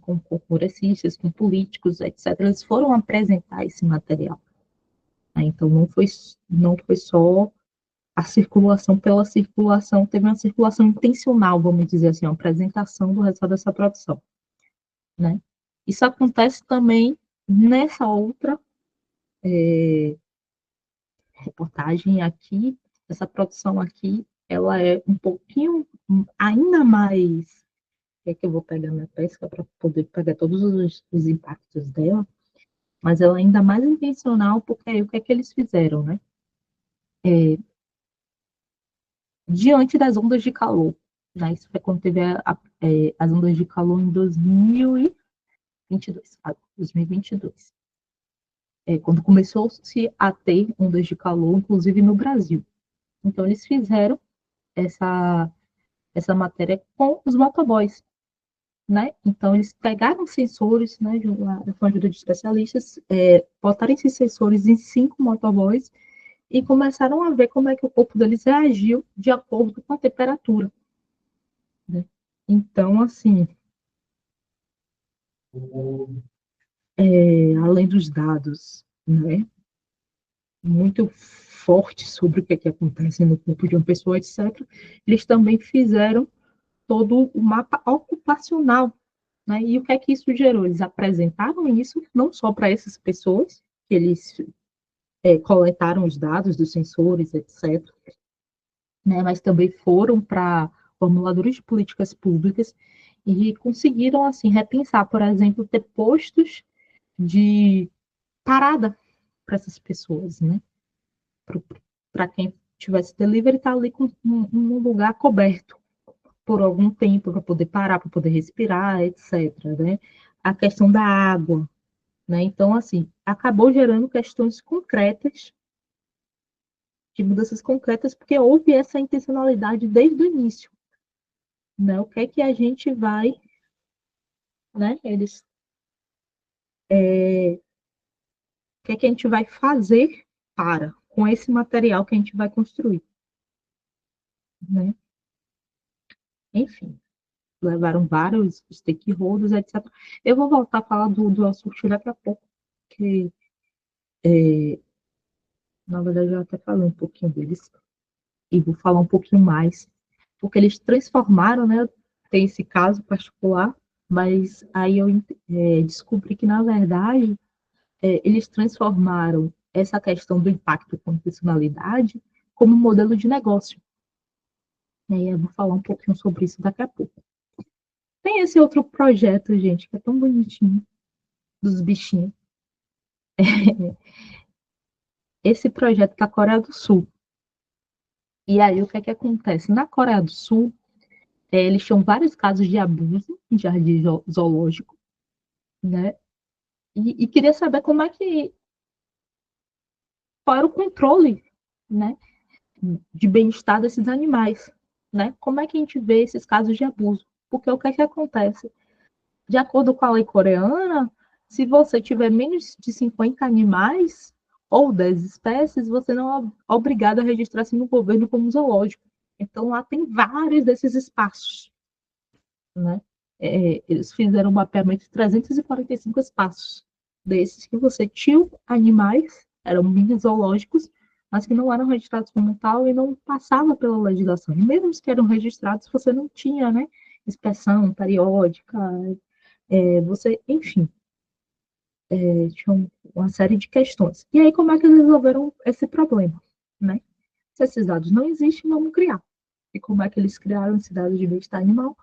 com congressistas, com políticos, etc. Eles foram apresentar esse material. Né? Então, não foi só a circulação pela circulação, teve uma circulação intencional, vamos dizer assim, uma apresentação do resultado dessa produção. Né? Isso acontece também nessa outra reportagem aqui, essa produção aqui, ela é um pouquinho ainda mais, que eu vou pegar minha pesca para poder pegar todos os impactos dela, mas ela é ainda mais intencional, porque aí o que é que eles fizeram, né? Diante das ondas de calor, né? Isso foi quando teve as ondas de calor em 2022, 2022. Quando começou-se a ter ondas de calor, inclusive no Brasil. Então, eles fizeram essa matéria com os motoboys, né? Então, eles pegaram sensores, né, com a ajuda de especialistas, botaram esses sensores em 5 motoboys e começaram a ver como é que o corpo deles reagiu de acordo com a temperatura. Né? Então, assim, além dos dados, né, muito fortes sobre o que acontece no corpo de uma pessoa, etc., eles também fizeram todo o mapa ocupacional. Né? E o que é que isso gerou? Eles apresentaram isso não só para essas pessoas, que eles coletaram os dados dos sensores, etc., né? Mas também foram para formuladores de políticas públicas e conseguiram, assim, repensar, por exemplo, ter postos de parada para essas pessoas, né? Para quem tivesse delivery, estar ali com um lugar coberto por algum tempo, para poder parar, para poder respirar, etc. Né? A questão da água. Né? Então, assim, acabou gerando questões concretas, de mudanças concretas, porque houve essa intencionalidade desde o início. Né? O que é que a gente vai, né? O que é que a gente vai fazer com esse material que a gente vai construir. Né? Enfim, levaram vários stakeholders, etc. Eu vou voltar a falar do assunto daqui a pouco, porque, na verdade, eu até falei um pouquinho deles, e vou falar um pouquinho mais, porque eles transformaram, né, tem esse caso particular, mas aí eu descobri que, na verdade, eles transformaram essa questão do impacto com funcionalidade como modelo de negócio. E aí eu vou falar um pouquinho sobre isso daqui a pouco. Tem esse outro projeto, gente, que é tão bonitinho, dos bichinhos. Esse projeto da Coreia do Sul. E aí, o que é que acontece? Na Coreia do Sul, eles tinham vários casos de abuso em jardim zoológico, né? E queria saber como é que... Qual era o controle, né, de bem-estar desses animais, né? Como é que a gente vê esses casos de abuso? Porque o que é que acontece? De acordo com a lei coreana, se você tiver menos de 50 animais ou 10 espécies, você não é obrigado a registrar-se no governo como zoológico. Então, lá tem vários desses espaços, né? Eles fizeram um mapeamento de 345 espaços desses que você tinha animais, eram mini zoológicos, mas que não eram registrados como tal e não passava pela legislação. E mesmo os que eram registrados, você não tinha, né, inspeção periódica, você, enfim, tinha uma série de questões. E aí, como é que eles resolveram esse problema, né? Se esses dados não existem, vamos criar. E como é que eles criaram esse dado de bem-estar animal?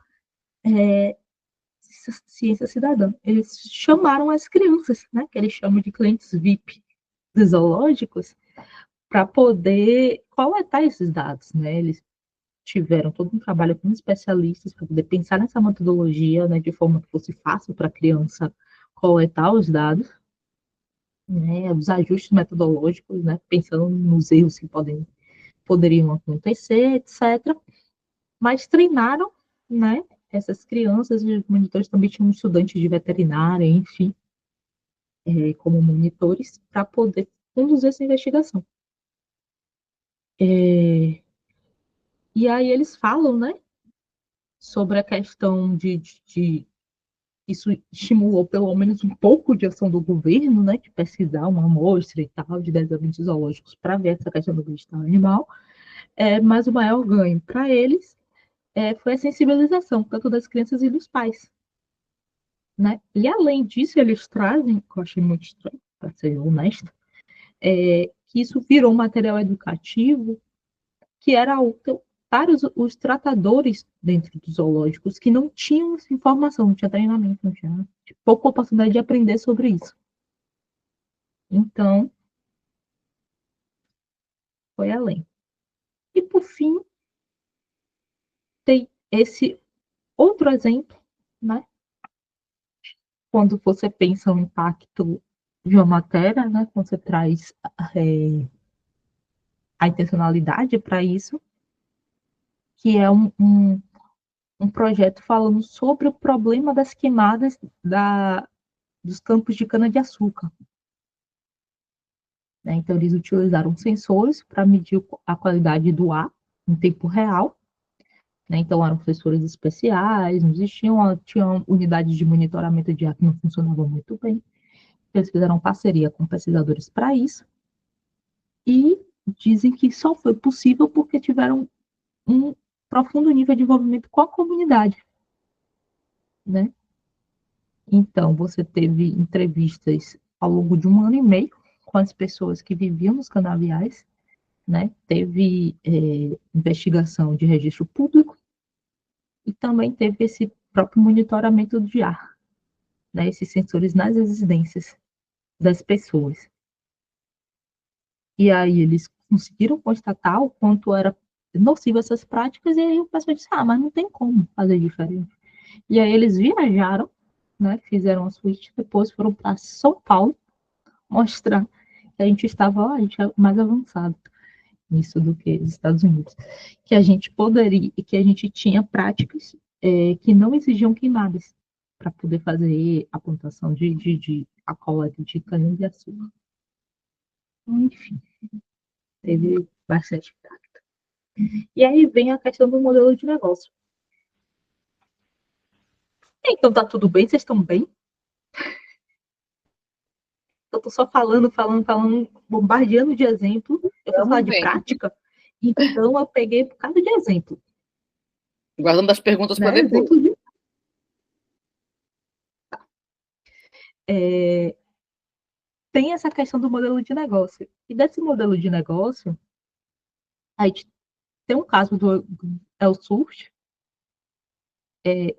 Ciência cidadã. Eles chamaram as crianças, né, que eles chamam de clientes VIP dos zoológicos, para poder coletar esses dados, né? Eles tiveram todo um trabalho com especialistas para poder pensar nessa metodologia, né, de forma que fosse fácil para a criança coletar os dados, né, os ajustes metodológicos, né, pensando nos erros que poderiam acontecer, etc. Mas treinaram, né, essas crianças, e os monitores também tinham estudantes de veterinária, enfim, como monitores, para poder conduzir essa investigação. E aí eles falam, né, sobre a questão de isso estimulou pelo menos um pouco de ação do governo, né, de pesquisar uma amostra e tal, de 10 ambientes zoológicos para ver essa questão do bem-estar animal, mas o maior ganho para eles foi a sensibilização, tanto das crianças e dos pais. Né? E além disso, eles trazem, que eu achei muito estranho, para ser honesta, que isso virou um material educativo que era útil para os tratadores dentro dos zoológicos que não tinham essa informação, não tinha treinamento, não tinha pouca oportunidade de aprender sobre isso. Então, foi além. E, por fim, tem esse outro exemplo, né? Quando você pensa no impacto de uma matéria, né? Quando você traz a intencionalidade para isso, que é um projeto falando sobre o problema das queimadas dos campos de cana-de-açúcar. Né? Então, eles utilizaram sensores para medir a qualidade do ar em tempo real. Né? Então, eram sensores especiais, não tinham unidades de monitoramento de ar que não funcionavam muito bem. Eles fizeram parceria com pesquisadores para isso. E dizem que só foi possível porque tiveram um profundo nível de envolvimento com a comunidade. Né? Então, você teve entrevistas ao longo de 1 ano e meio com as pessoas que viviam nos canaviais, né? Teve investigação de registro público e também teve esse próprio monitoramento de ar, né? Esses sensores nas residências das pessoas. E aí eles conseguiram constatar o quanto era nocivo essas práticas e aí o pessoal disse, mas não tem como fazer diferente. E aí eles viajaram, né? Fizeram a suíte, depois foram para São Paulo mostrar que a gente estava mais avançado nisso do que os Estados Unidos. Que a gente poderia, e que a gente tinha práticas que não exigiam queimadas para poder fazer a plantação a coleta de cana-de-açúcar. Enfim, teve bastante impacto. E aí vem a questão do modelo de negócio. Então, tá tudo bem? Vocês estão bem? Eu tô só falando, bombardeando de exemplo. Eu vou falar de prática, então eu peguei por causa de exemplo. Guardando as perguntas para depois. Exemplo de... tem essa questão do modelo de negócio. E desse modelo de negócio, a gente tem um caso do Elsurt.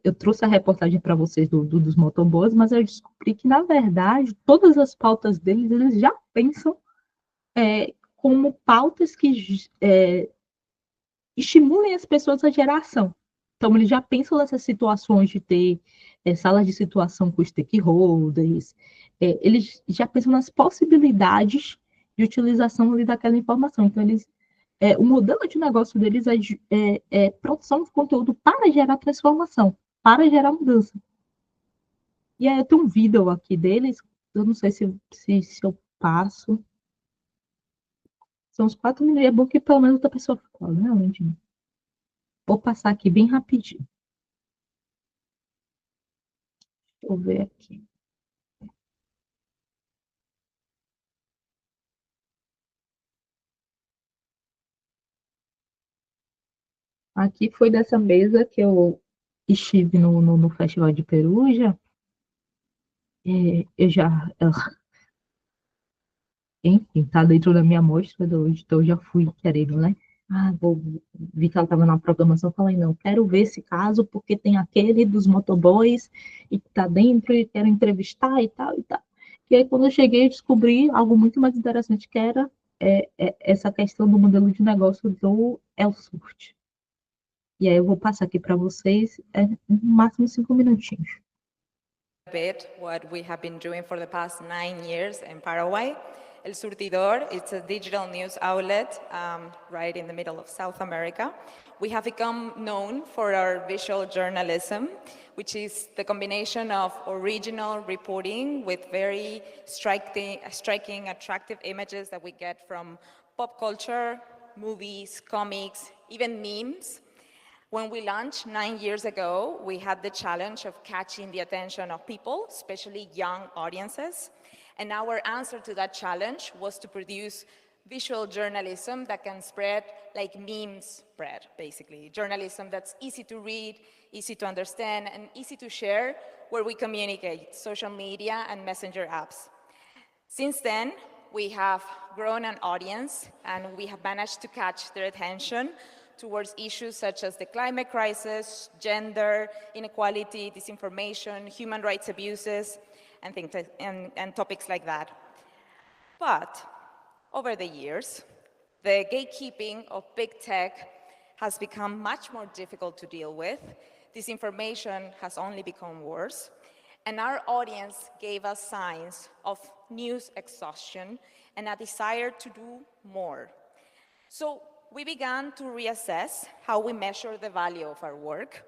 Eu trouxe a reportagem para vocês dos motoboys, mas eu descobri que, na verdade, todas as pautas deles, eles já pensam como pautas que estimulem as pessoas a gerar ação. Então, eles já pensam nessas situações de ter salas de situação com stakeholders, eles já pensam nas possibilidades de utilização ali daquela informação. Então, o modelo de negócio deles é produção de conteúdo para gerar transformação, para gerar mudança. E aí eu tenho um vídeo aqui deles, eu não sei se eu passo. São uns 4 minutos, é bom que pelo menos a pessoa ficou, né, Lindinho? Vou passar aqui bem rapidinho. Deixa eu ver aqui. Aqui foi dessa mesa que eu estive no Festival de Peruja. Eu já, enfim, tá dentro da minha amostra de hoje, então eu já fui querendo, né? Vi que ela estava na programação, falei, não, quero ver esse caso, porque tem aquele dos motoboys e que tá dentro e quero entrevistar e tal e tal. E aí, quando eu cheguei, eu descobri algo muito mais interessante, que era essa questão do modelo de negócio do Elsurt. E aí eu vou passar aqui para vocês, no máximo 5 minutinhos. A bit what we have been doing for the past 9 years in Paraguay. El Surtidor, it's a digital news outlet right in the middle of South America. We have become known for our visual journalism, which is the combination of original reporting with very striking, attractive images that we get from pop culture, movies, comics, even memes. When we launched 9 years ago, we had the challenge of catching the attention of people, especially young audiences. And our answer to that challenge was to produce visual journalism that can spread like memes spread, basically. Journalism that's easy to read, easy to understand, and easy to share, where we communicate social media and messenger apps. Since then, we have grown an audience, and we have managed to catch their attention towards issues such as the climate crisis, gender inequality, disinformation, human rights abuses, and topics like that. But over the years, the gatekeeping of big tech has become much more difficult to deal with. Disinformation has only become worse. And our audience gave us signs of news exhaustion and a desire to do more. So we began to reassess how we measure the value of our work,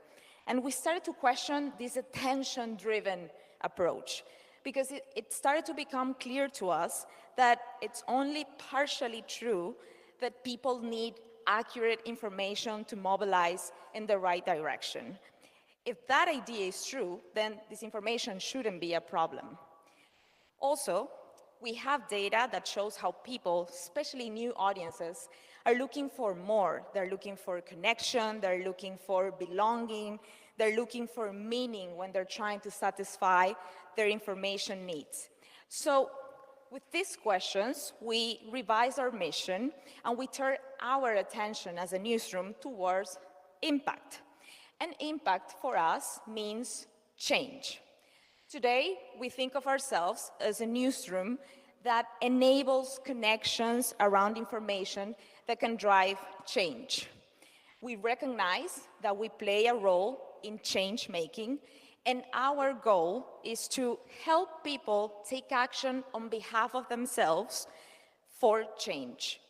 and we started to question this attention-driven approach, because it started to become clear to us that it's only partially true that people need accurate information to mobilize in the right direction. If that idea is true, then disinformation shouldn't be a problem. Also, we have data that shows how people, especially new audiences, are looking for more. They're looking for connection, they're looking for belonging, they're looking for meaning when they're trying to satisfy their information needs. So with these questions, we revise our mission and we turn our attention as a newsroom towards impact. And impact for us means change. Today, we think of ourselves as a newsroom that enables connections around information that can drive change. We recognize that we play a role in change making, and our goal is to help people take action on behalf of themselves for change.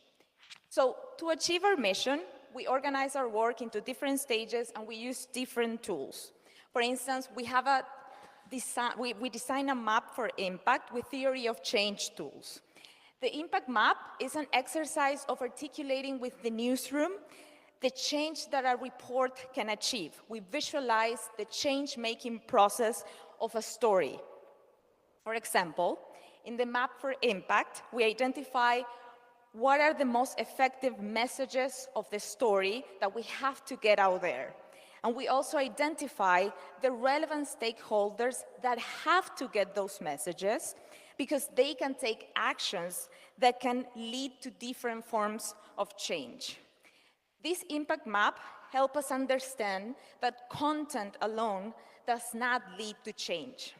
So to achieve our mission, we organize our work into different stages and we use different tools. For instance, we design a map for impact with theory of change tools. The impact map is an exercise of articulating with the newsroom the change that a report can achieve. We visualize the change-making process of a story. For example, in the map for impact, we identify what are the most effective messages of the story that we have to get out there. And we also identify the relevant stakeholders that have to get those messages, because they can take actions that can lead to different forms of change. This impact map helps us understand that content alone does not lead to change.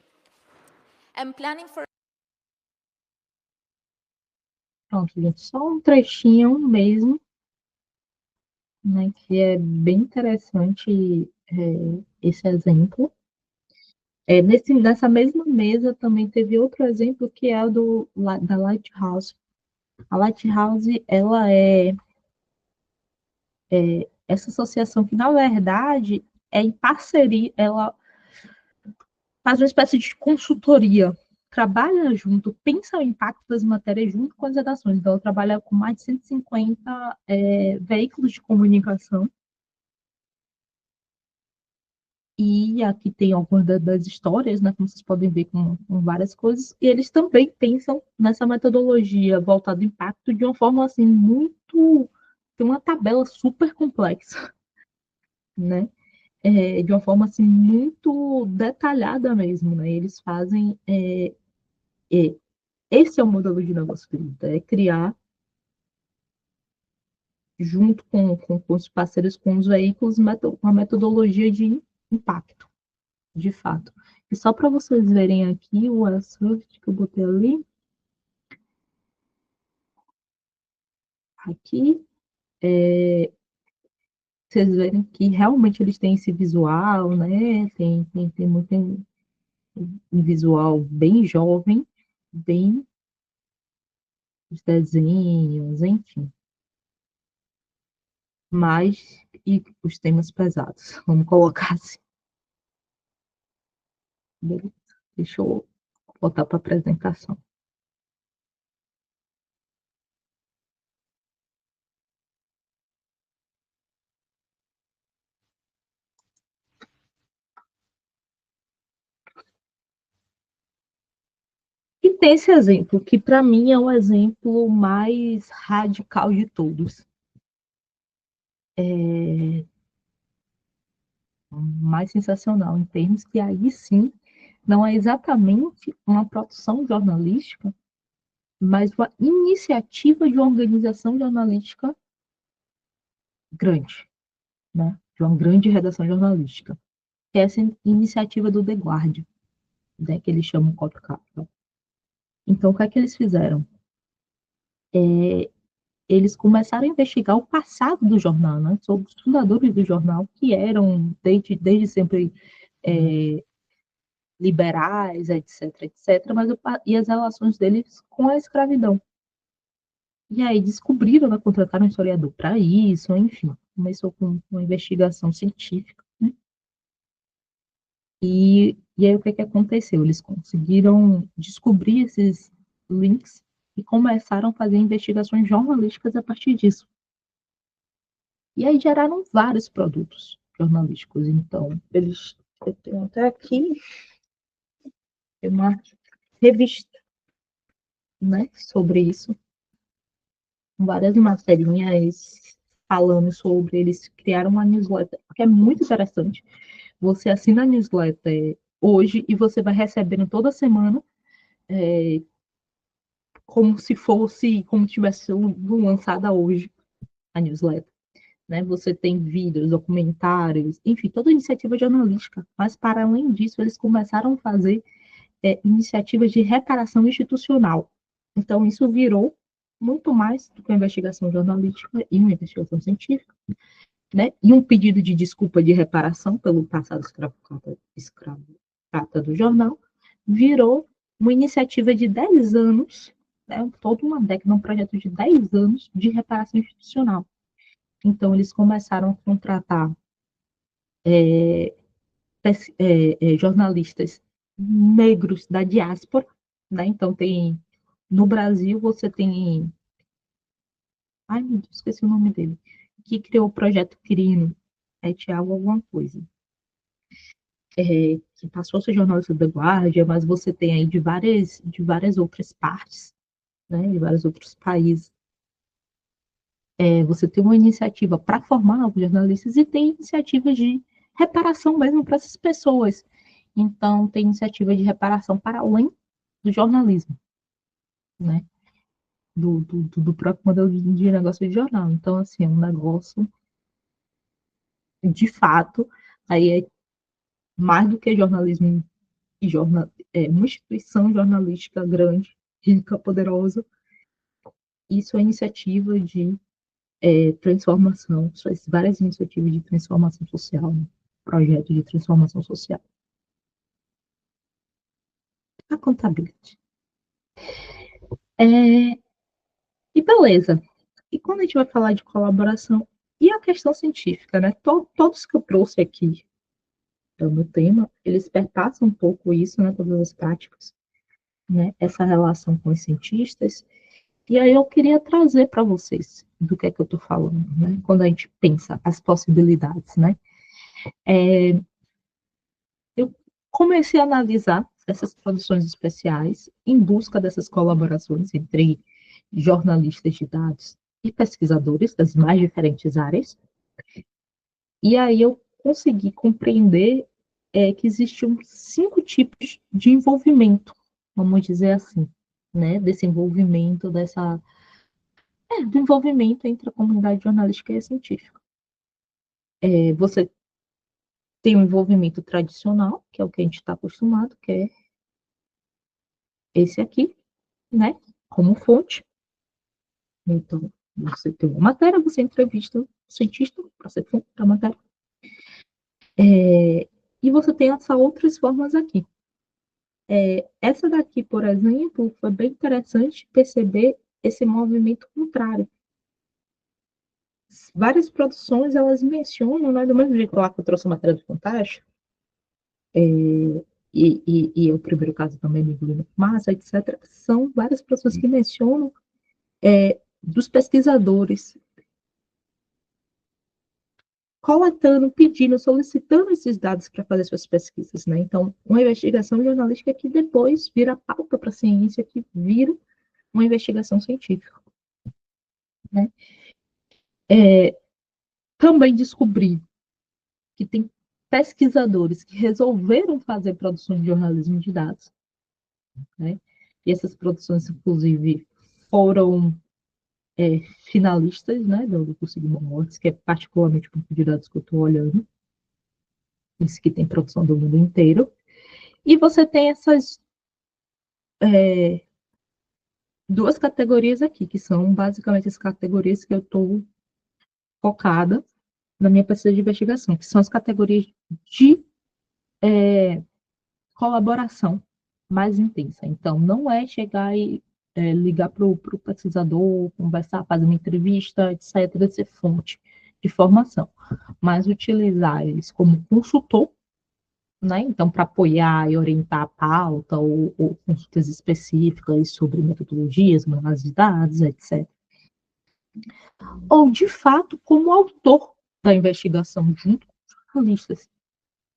And planning for... Pronto, gente, só um trechinho mesmo, né, que é bem interessante esse exemplo. Nessa mesma mesa também teve outro exemplo que é o da Lighthouse. A Lighthouse, ela é essa associação que, na verdade, é em parceria, ela faz uma espécie de consultoria, trabalha junto, pensa o impacto das matérias junto com as redações. Então, ela trabalha com mais de 150 veículos de comunicação. E aqui tem algumas das histórias, né, como vocês podem ver, com várias coisas. E eles também pensam nessa metodologia voltada ao impacto de uma forma, assim, muito... Tem uma tabela super complexa, né? De uma forma, assim, muito detalhada mesmo, né? Eles fazem... esse é o modelo de negócio, é criar, junto com os parceiros, com os veículos, uma metodologia de impacto, de fato. E só para vocês verem aqui o assert que eu botei ali. Aqui, vocês verem que realmente eles têm esse visual, né? Tem muito um visual bem jovem, bem os desenhos, enfim. Mas, e os temas pesados, vamos colocar assim. Beleza? Deixa eu voltar para a apresentação. E tem esse exemplo, que para mim é o exemplo mais radical de todos. Mais sensacional, em termos que aí sim não é exatamente uma produção jornalística, mas uma iniciativa de uma organização jornalística grande, né? De uma grande redação jornalística. Essa iniciativa do The Guardian, né, que eles chamam Copy Capital. Então, o que é que eles fizeram? Eles começaram a investigar o passado do jornal, né, sobre os fundadores do jornal, que eram, desde sempre, liberais, etc., mas e as relações deles com a escravidão. E aí descobriram, né, contrataram um historiador para isso, enfim, começou com uma investigação científica, né? E aí o que aconteceu? Eles conseguiram descobrir esses links e começaram a fazer investigações jornalísticas a partir disso. E aí geraram vários produtos jornalísticos. Então, eu tenho até aqui uma revista, né, sobre isso, com várias materinhas falando sobre, eles criaram uma newsletter, que é muito interessante. Você assina a newsletter hoje e você vai recebendo toda semana, como se tivesse lançada hoje a newsletter, né? Você tem vídeos, documentários, enfim, toda iniciativa jornalística. Mas, para além disso, eles começaram a fazer iniciativas de reparação institucional. Então, isso virou muito mais do que uma investigação jornalística e uma investigação científica, né? E um pedido de desculpa de reparação pelo passado escravocrata do jornal, virou uma iniciativa de 10 anos, né? Toda uma década, um projeto de 10 anos de reparação institucional. Então, eles começaram a contratar jornalistas negros da diáspora, né? Então, no Brasil, você tem... Ai, meu Deus, esqueci o nome dele. Que criou o projeto Quirino, Thiago alguma coisa. Que passou a ser jornalista da Guardia, mas você tem aí de várias outras partes, né? De vários outros países. Você tem uma iniciativa para formar novos jornalistas e tem iniciativas de reparação mesmo para essas pessoas. Então, tem iniciativa de reparação para além do jornalismo, né? Do próprio modelo de negócio de jornal. Então, assim, é um negócio, de fato, aí é mais do que jornalismo e uma instituição jornalística grande, rica, poderosa. Isso é iniciativa de transformação, várias iniciativas de transformação social, né? Projeto de transformação social. A contabilidade. E beleza. E quando a gente vai falar de colaboração e a questão científica, né? Todos que eu trouxe aqui no tema, eles perpassam um pouco isso, né? Todas as práticas, né? Essa relação com os cientistas. E aí eu queria trazer para vocês do que é que eu estou falando, né? Quando a gente pensa as possibilidades, né? Eu comecei a analisar essas produções especiais em busca dessas colaborações entre jornalistas de dados e pesquisadores das mais diferentes áreas. E aí eu consegui compreender que existiam 5 tipos de envolvimento, vamos dizer assim, né? Desse envolvimento, do envolvimento entre a comunidade jornalística e a científica. Você tem o envolvimento tradicional, que é o que a gente está acostumado, que é esse aqui, né? Como fonte. Então, você tem uma matéria, você entrevista o cientista para ser fonte da matéria. E você tem essas outras formas aqui. Essa daqui, por exemplo, foi bem interessante perceber esse movimento contrário. Várias produções, elas mencionam, né, do mesmo jeito lá que eu trouxe a matéria do Fantástico, e o primeiro caso também, Mergulho Fumaça, etc., são várias pessoas que mencionam dos pesquisadores coletando, pedindo, solicitando esses dados para fazer suas pesquisas, né? Então, uma investigação jornalística que depois vira pauta para a ciência, que vira uma investigação científica, né? Também descobri que tem pesquisadores que resolveram fazer produções de jornalismo de dados, né? E essas produções, inclusive, foram finalistas, né, do curso de Mortes, que é particularmente o banco de dados que eu estou olhando, esse que tem produção do mundo inteiro. E você tem essas duas categorias aqui, que são basicamente as categorias que eu estou focada na minha pesquisa de investigação, que são as categorias de colaboração mais intensa. Então, não é chegar e ligar para o pesquisador, conversar, fazer uma entrevista, etc., ser fonte de formação, mas utilizar eles como consultor, né? Então, para apoiar e orientar a pauta ou consultas específicas sobre metodologias, análise de dados, etc. Ou, de fato, como autor da investigação, junto com os jornalistas,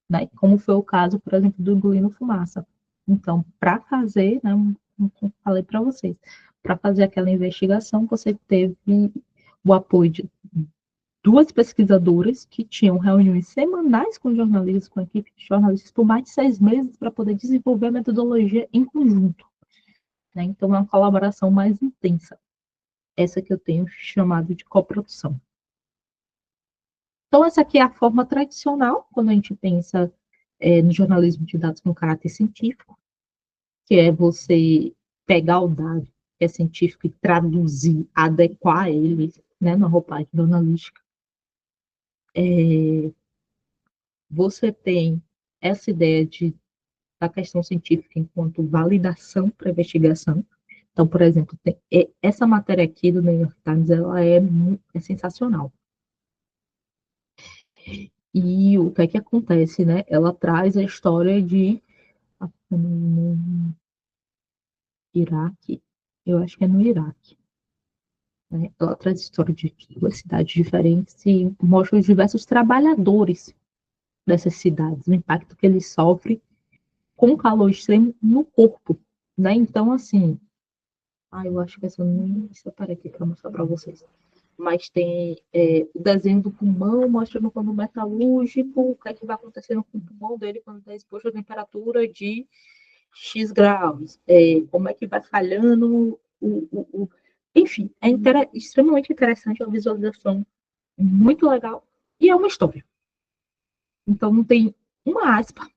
né? Como foi o caso, por exemplo, do Engolindo Fumaça. Então, para fazer, né, como falei para vocês, para fazer aquela investigação, você teve o apoio de 2 pesquisadoras que tinham reuniões semanais com jornalistas, com a equipe de jornalistas, por mais de 6 meses, para poder desenvolver a metodologia em conjunto, né? Então, é uma colaboração mais intensa. Essa que eu tenho chamado de coprodução. Então, essa aqui é a forma tradicional, quando a gente pensa no jornalismo de dados com caráter científico, que é você pegar o dado que é científico e traduzir, adequar ele, né, na roupagem jornalística. Você tem essa ideia da questão científica enquanto validação para investigação. Então, por exemplo, essa matéria aqui do New York Times, ela é sensacional. E o que é que acontece, né? Ela traz a história de no Iraque, eu acho que é no Iraque, né? Ela traz a história de 2 cidades diferentes e mostra os diversos trabalhadores dessas cidades, o impacto que eles sofrem com calor extremo no corpo, né? Então, assim, eu acho que essa eu nem separei aqui para mostrar para vocês. Mas tem o desenho do pulmão, mostrando como metalúrgico, o que é que vai acontecendo com o pulmão dele quando está exposto a temperatura de X graus, como é que vai falhando Enfim, é extremamente interessante, é uma visualização muito legal e é uma história. Então, não tem uma aspa.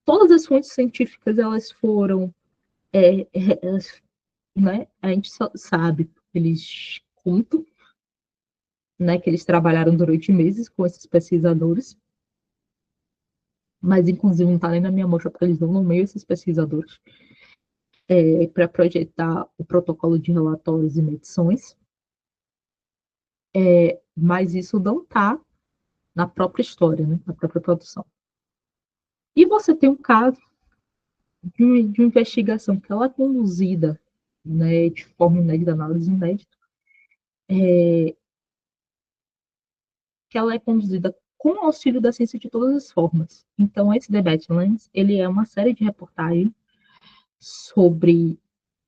Todas as fontes científicas, elas foram, né, a gente só sabe, eles contam, né, que eles trabalharam durante meses com esses pesquisadores, mas inclusive não está nem na minha mostra, porque eles não nomeiam esses pesquisadores, para projetar o protocolo de relatórios e medições, mas isso não está na própria história, né, na própria produção. E você tem um caso de investigação que ela é conduzida, né, de forma inédita, análise inédita, que ela é conduzida com o auxílio da ciência de todas as formas. Então, esse The Badlands, ele é uma série de reportagens sobre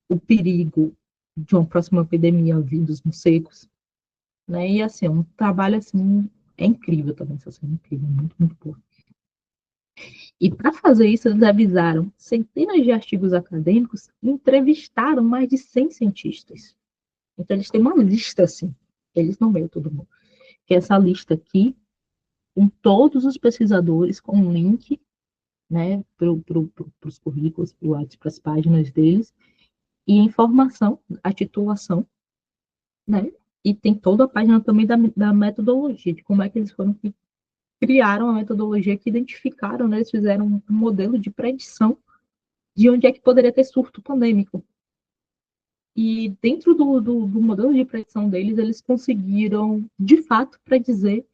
o perigo de uma próxima epidemia vindo dos morcegos, né? E assim, um trabalho assim é incrível também, essa série é incrível, muito, muito boa. E para fazer isso, eles avisaram centenas de artigos acadêmicos e entrevistaram mais de 100 cientistas. Então, eles têm uma lista, assim, eles nomeiam todo mundo. Que é essa lista aqui, com todos os pesquisadores, com um link, né, para os currículos, para as páginas deles, e informação, a titulação, né, e tem toda a página também da metodologia, de como é que eles foram que criaram a metodologia que identificaram, né, eles fizeram um modelo de predição de onde é que poderia ter surto pandêmico. E dentro do modelo de predição deles, eles conseguiram, de fato, predizer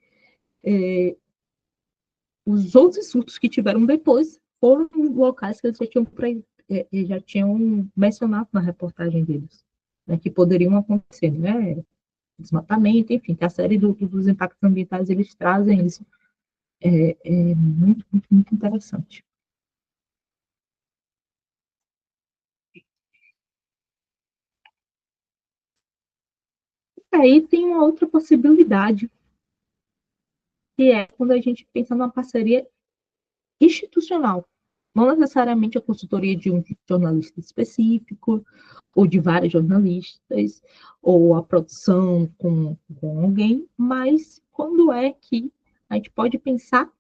os outros surtos que tiveram depois foram locais que eles já tinham mencionado na reportagem deles, né, que poderiam acontecer, né? Desmatamento, enfim, que a série dos impactos ambientais eles trazem isso. É muito, muito, muito interessante. Aí tem uma outra possibilidade, que é quando a gente pensa numa parceria institucional. Não necessariamente a consultoria de um jornalista específico, ou de vários jornalistas, ou a produção com alguém, mas quando é que a gente pode pensar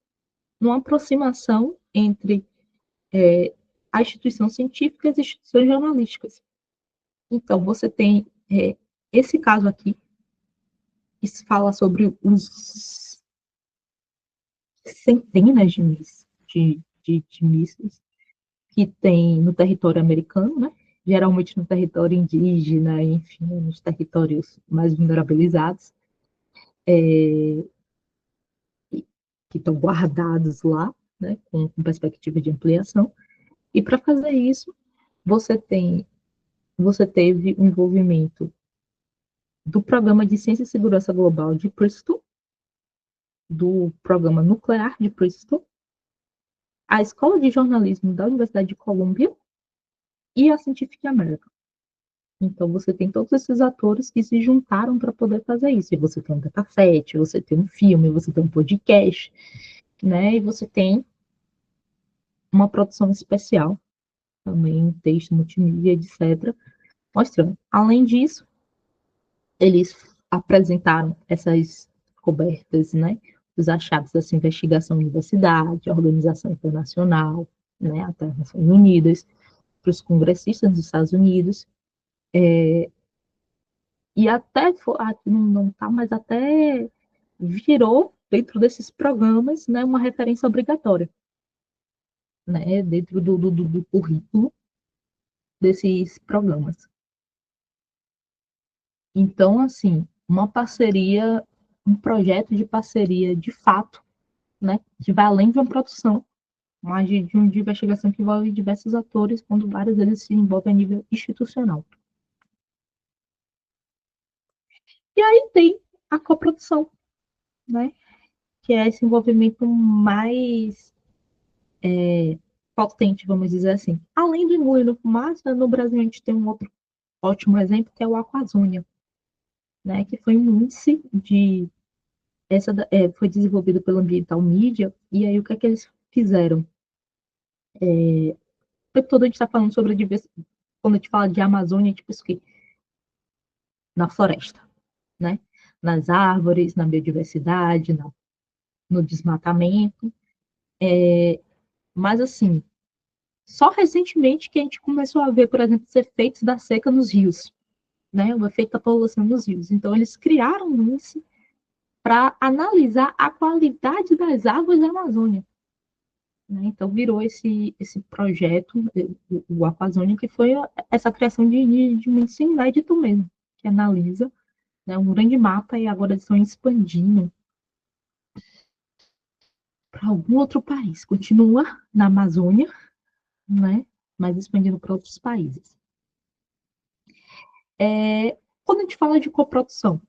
numa aproximação entre a instituição científica e as instituições jornalísticas. Então, você tem esse caso aqui, que fala sobre os centenas de mísseis que tem no território americano, né? Geralmente no território indígena, enfim, nos territórios mais vulnerabilizados, que estão guardados lá, né? Com perspectiva de ampliação. E para fazer isso, você teve o envolvimento do Programa de Ciência e Segurança Global de Princeton, do Programa Nuclear de Princeton, a Escola de Jornalismo da Universidade de Colômbia e a Scientific American. Então, você tem todos esses atores que se juntaram para poder fazer isso. E você tem um dataset, você tem um filme, você tem um podcast, né? E você tem uma produção especial, também texto, multimídia, etc., mostrando. Além disso, eles apresentaram essas descobertas, né? Os achados dessa investigação na universidade, a organização internacional, né? Até as Nações Unidas, para os congressistas dos Estados Unidos, e até não está, mas até virou dentro desses programas, né, uma referência obrigatória, né, dentro do currículo desses programas. Então, assim, uma parceria, um projeto de parceria de fato, né, que vai além de uma produção, mas de uma investigação que envolve diversos atores, quando vários deles se envolvem a nível institucional. E aí tem a coprodução, né, que é esse envolvimento mais potente, vamos dizer assim. Além do engole no fumaça, no Brasil a gente tem um outro ótimo exemplo, que é o Aquazônia, né, que foi um índice foi desenvolvido pela Ambiental Media, e aí o que é que eles fizeram? O tempo todo a gente está falando sobre quando a gente fala de Amazônia, tipo isso aqui, na floresta, né? Nas árvores, na biodiversidade, no desmatamento. Mas, assim, só recentemente que a gente começou a ver, por exemplo, os efeitos da seca nos rios, né? O efeito da poluição nos rios. Então, eles criaram isso para analisar a qualidade das águas da Amazônia. Né? Então, virou esse projeto, o Aquazônia, que foi essa criação de um ensino inédito mesmo, que analisa, né, um grande mapa, e agora eles estão expandindo para algum outro país. Continua na Amazônia, né, mas expandindo para outros países. Quando a gente fala de coprodução,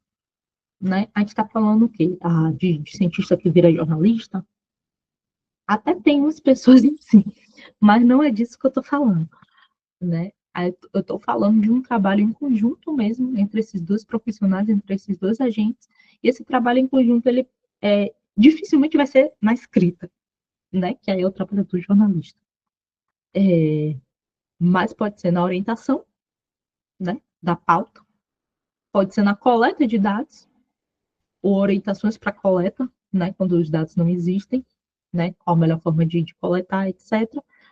né, a gente está falando o quê? De cientista que vira jornalista? Até tem umas pessoas em si, mas não é disso que eu estou falando, né? Eu estou falando de um trabalho em conjunto mesmo entre esses dois profissionais, entre esses dois agentes, e esse trabalho em conjunto, ele dificilmente vai ser na escrita, né? Que aí é o trabalho do jornalista. Mas pode ser na orientação, né? Da pauta, pode ser na coleta de dados, ou orientações para coleta, né? Quando os dados não existem, né? Qual a melhor forma de coletar, etc.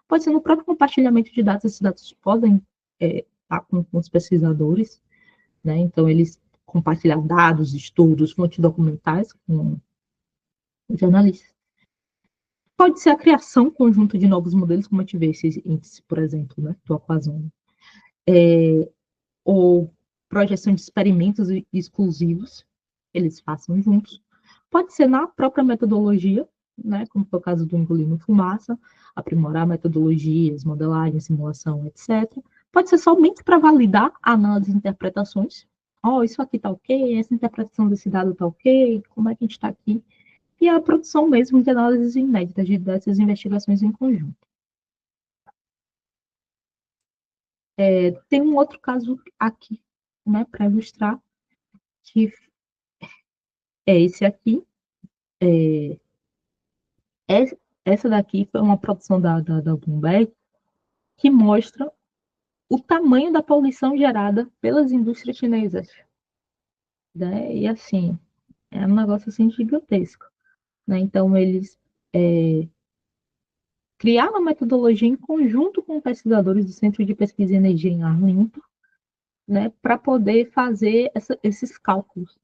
Pode ser no próprio compartilhamento de dados, esses dados podem estar com os pesquisadores, né? Então, eles compartilham dados, estudos, fontes documentais com os jornalistas. Pode ser a criação conjunta de novos modelos, como a gente vê esse índice, por exemplo, né, do Aquazônia. Ou projeção de experimentos exclusivos, eles façam juntos. Pode ser na própria metodologia, né, como foi o caso do Engolindo Fumaça, aprimorar metodologias, modelagem, simulação, etc. Pode ser somente para validar a análise e interpretações. Isso aqui está ok, essa interpretação desse dado está ok, como é que a gente está aqui? E a produção mesmo de análises inéditas dessas investigações em conjunto. Tem um outro caso aqui, né, para ilustrar, que é esse aqui. Essa daqui foi uma produção da Bloomberg, que mostra o tamanho da poluição gerada pelas indústrias chinesas. Né? E, assim, é um negócio assim, gigantesco. Né? Então, eles criaram a metodologia em conjunto com pesquisadores do Centro de Pesquisa em Energia em Ar Limpo, né, para poder fazer esses cálculos.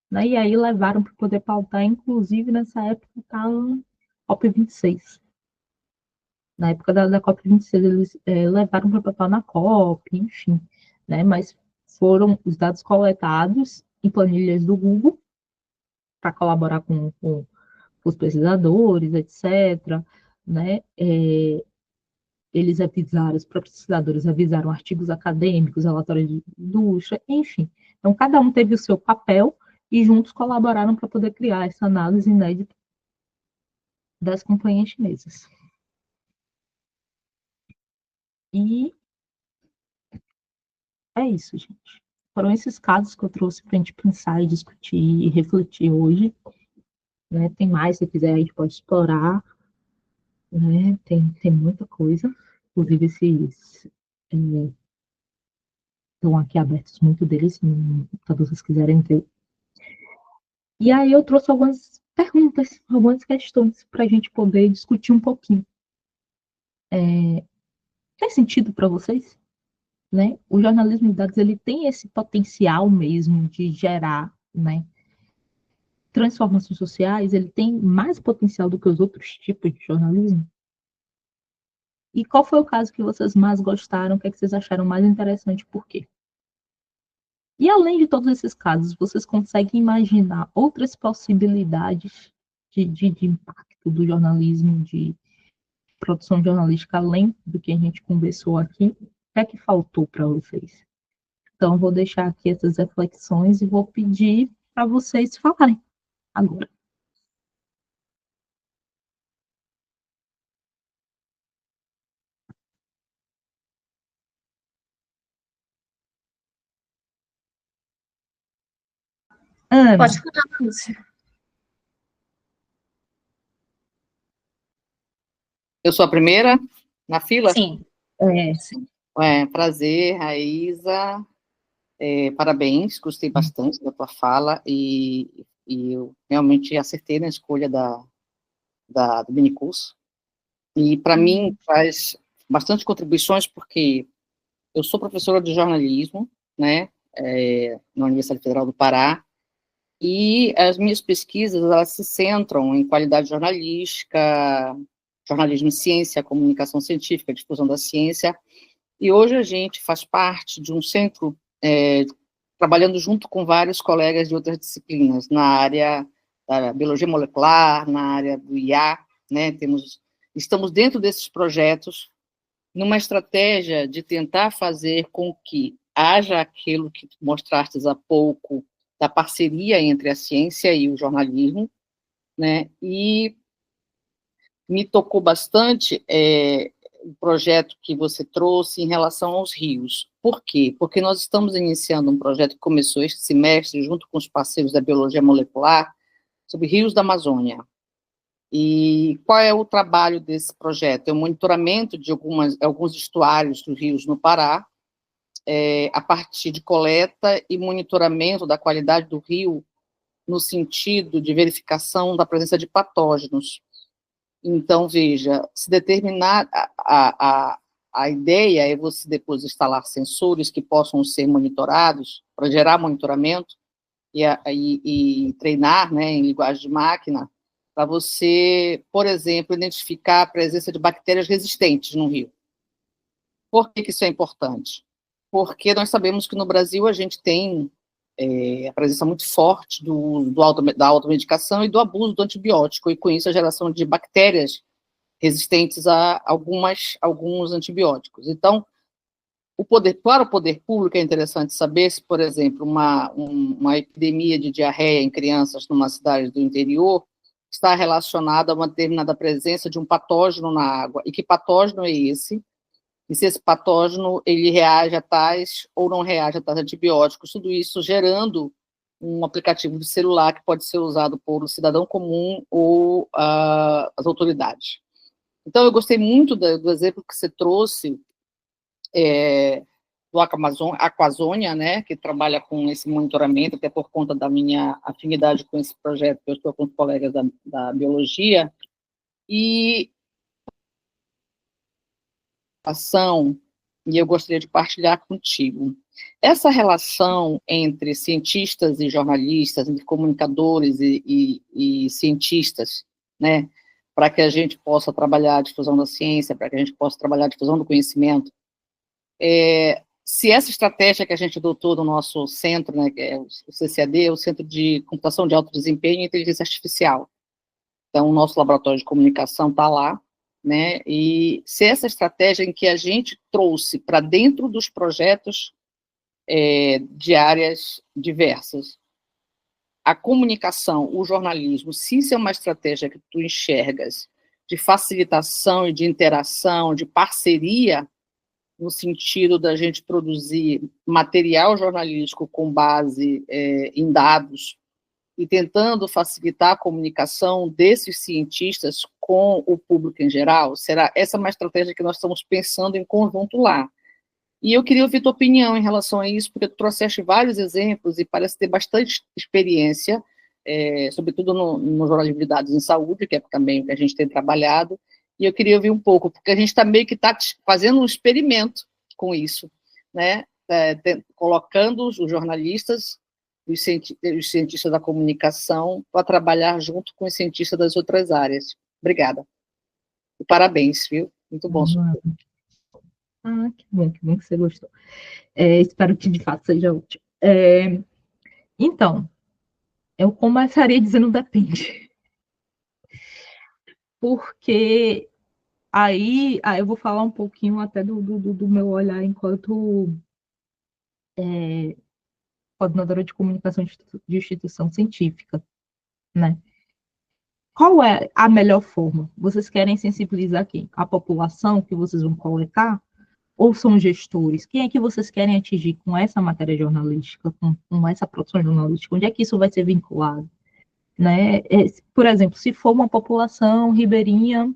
Né? E aí levaram para poder pautar, inclusive nessa época estava COP26. Na época da COP26, eles levaram para pautar na COP, enfim. Né? Mas foram os dados coletados em planilhas do Google para colaborar com os pesquisadores, etc. Né? Eles avisaram, os próprios pesquisadores avisaram artigos acadêmicos, relatórios de indústria, enfim. Então, cada um teve o seu papel e juntos colaboraram para poder criar essa análise inédita das companhias chinesas. E é isso, gente. Foram esses casos que eu trouxe para a gente pensar e discutir e refletir hoje. Né? Tem mais, se quiser, a gente pode explorar. Né? Tem muita coisa. Inclusive, esses estão aqui abertos, muito deles, se vocês quiserem ver. E aí eu trouxe algumas perguntas, algumas questões para a gente poder discutir um pouquinho. Faz sentido para vocês? Né? O jornalismo de dados, ele tem esse potencial mesmo de gerar, né, transformações sociais, ele tem mais potencial do que os outros tipos de jornalismo? E qual foi o caso que vocês mais gostaram? O que é que vocês acharam mais interessante? Por quê? E além de todos esses casos, vocês conseguem imaginar outras possibilidades de impacto do jornalismo, de produção jornalística, além do que a gente conversou aqui? O que é que faltou para vocês? Então, vou deixar aqui essas reflexões e vou pedir para vocês falarem agora. Ana. Pode falar, Lúcia. Eu sou a primeira na fila? Sim. Sim. Prazer, Raíza. Parabéns, gostei bastante da tua fala e eu realmente acertei na escolha do minicurso. E, para mim, faz bastante contribuições, porque eu sou professora de jornalismo, né, na Universidade Federal do Pará, e as minhas pesquisas, elas se centram em qualidade jornalística, jornalismo em ciência, comunicação científica, difusão da ciência, e hoje a gente faz parte de um centro, trabalhando junto com vários colegas de outras disciplinas, na área da biologia molecular, na área do IA, né, estamos dentro desses projetos, numa estratégia de tentar fazer com que haja aquilo que mostrastes há pouco, da parceria entre a ciência e o jornalismo, né, e me tocou bastante o projeto que você trouxe em relação aos rios. Por quê? Porque nós estamos iniciando um projeto que começou este semestre, junto com os parceiros da biologia molecular, sobre rios da Amazônia. E qual é o trabalho desse projeto? É o monitoramento de alguns estuários dos rios no Pará, a partir de coleta e monitoramento da qualidade do rio, no sentido de verificação da presença de patógenos. Então, veja, se determinar a ideia é você depois instalar sensores que possam ser monitorados, para gerar monitoramento e treinar, né, em linguagem de máquina, para você, por exemplo, identificar a presença de bactérias resistentes no rio. Por que isso é importante? Porque nós sabemos que no Brasil a gente tem a presença muito forte da automedicação e do abuso do antibiótico, e com isso a geração de bactérias resistentes a alguns antibióticos. Então, para o poder público é interessante saber se, por exemplo, uma epidemia de diarreia em crianças numa cidade do interior está relacionada a uma determinada presença de um patógeno na água, e que patógeno é esse, e se esse patógeno ele reage a tais ou não reage a tais antibióticos, tudo isso gerando um aplicativo de celular que pode ser usado por um cidadão comum ou as autoridades. Então, eu gostei muito do exemplo que você trouxe do Aquazônia, né, que trabalha com esse monitoramento, até por conta da minha afinidade com esse projeto, que eu estou com os colegas da biologia, e eu gostaria de partilhar contigo. Essa relação entre cientistas e jornalistas, entre comunicadores e cientistas, né, para que a gente possa trabalhar a difusão da ciência, para que a gente possa trabalhar a difusão do conhecimento, se essa estratégia que a gente adotou no nosso centro, né, que é o CCAD, o Centro de Computação de Alto Desempenho e Inteligência Artificial, então o nosso laboratório de comunicação está lá, né, e se essa estratégia em que a gente trouxe para dentro dos projetos de áreas diversas, a comunicação, o jornalismo, se isso é uma estratégia que tu enxergas de facilitação e de interação, de parceria, no sentido da gente produzir material jornalístico com base em dados e tentando facilitar a comunicação desses cientistas com o público em geral, essa é uma estratégia que nós estamos pensando em conjunto lá. E eu queria ouvir tua opinião em relação a isso, porque tu trouxeste vários exemplos e parece ter bastante experiência, sobretudo no jornalismo de dados em saúde, que é também o que a gente tem trabalhado, e eu queria ouvir um pouco, porque a gente está meio que fazendo um experimento com isso, né? Colocando os jornalistas, os cientistas da comunicação, para trabalhar junto com os cientistas das outras áreas. Obrigada. E parabéns, viu? Muito bom. Que bom que você gostou. Espero que, de fato, seja útil. Então, eu começaria dizendo depende. Porque aí eu vou falar um pouquinho até do meu olhar enquanto coordenadora de comunicação de instituição científica, né? Qual é a melhor forma? Vocês querem sensibilizar quem? A população que vocês vão coletar? Ou são gestores? Quem é que vocês querem atingir com essa matéria jornalística, com essa produção jornalística? Onde é que isso vai ser vinculado? Né? Por exemplo, se for uma população ribeirinha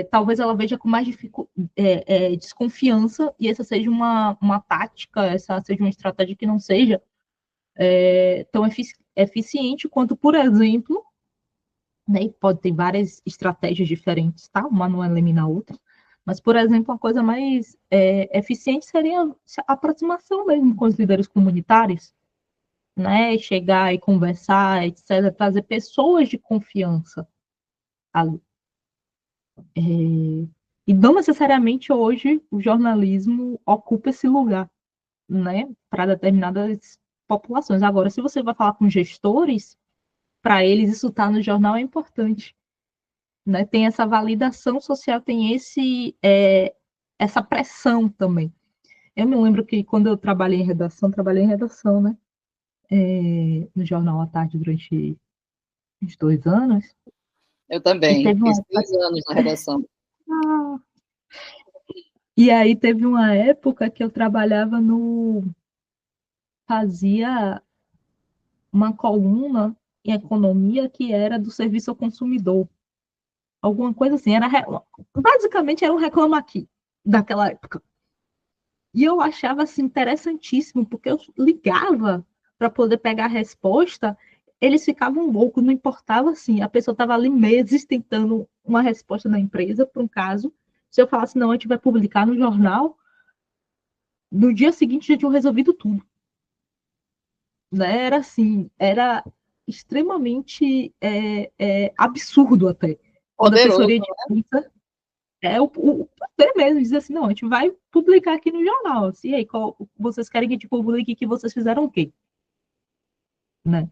talvez ela veja com mais desconfiança, e essa seja uma tática, essa seja uma estratégia que não seja tão eficiente quanto, por exemplo, né, e pode ter várias estratégias diferentes, tá? Uma não elimina a outra, mas, por exemplo, uma coisa mais eficiente seria a aproximação mesmo com os líderes comunitários, né? Chegar e conversar, etc., trazer pessoas de confiança ali. E não necessariamente hoje o jornalismo ocupa esse lugar, né, para determinadas populações. Agora, se você vai falar com gestores, para eles isso estar no jornal é importante, né? Tem essa validação social, tem essa pressão também. Eu me lembro que quando eu trabalhei em redação, né, no Jornal à Tarde durante uns 2 anos. Eu também, teve fiz 3 anos na redação. E aí teve uma época que eu trabalhava fazia uma coluna em economia que era do serviço ao consumidor. Alguma coisa assim, basicamente era um Reclama Aqui, daquela época. E eu achava assim, interessantíssimo, porque eu ligava para poder pegar a resposta, eles ficavam loucos, não importava assim, a pessoa estava ali meses tentando uma resposta da empresa para um caso. Se eu falasse, não, a gente vai publicar no jornal, no dia seguinte já tinham resolvido tudo. Né? Era assim, era extremamente absurdo até. Quando a assessoria de imprensa o poder mesmo, diz assim, não, a gente vai publicar aqui no jornal. Assim, e aí, vocês querem que a gente publique que vocês fizeram o quê? Né?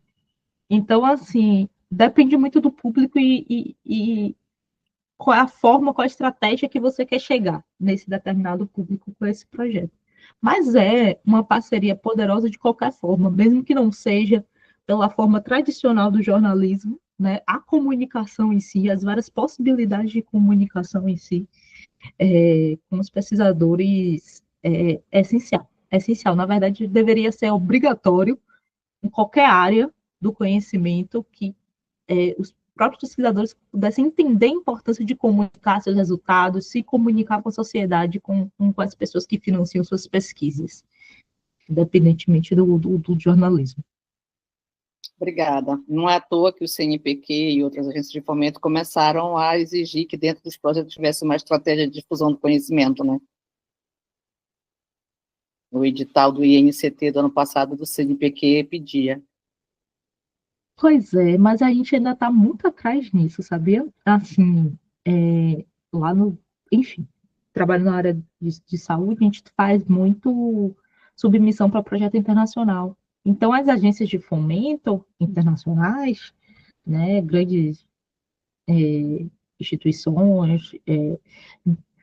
Então, assim, depende muito do público e qual é a forma, qual a estratégia que você quer chegar nesse determinado público com esse projeto. Mas é uma parceria poderosa de qualquer forma, mesmo que não seja pela forma tradicional do jornalismo, né? A comunicação em si, as várias possibilidades de comunicação em si, com os pesquisadores, é essencial. É essencial. Na verdade, deveria ser obrigatório em qualquer área do conhecimento que os próprios pesquisadores pudessem entender a importância de comunicar seus resultados, se comunicar com a sociedade, com as pessoas que financiam suas pesquisas, independentemente do jornalismo. Obrigada. Não é à toa que o CNPq e outras agências de fomento começaram a exigir que dentro dos projetos tivesse uma estratégia de difusão do conhecimento, né? O edital do INCT do ano passado, do CNPq, pedia. Pois é, mas a gente ainda está muito atrás nisso, sabia? Assim, lá enfim, trabalho na área de saúde, a gente faz muito submissão para projeto internacional. Então, as agências de fomento internacionais, né, grandes instituições,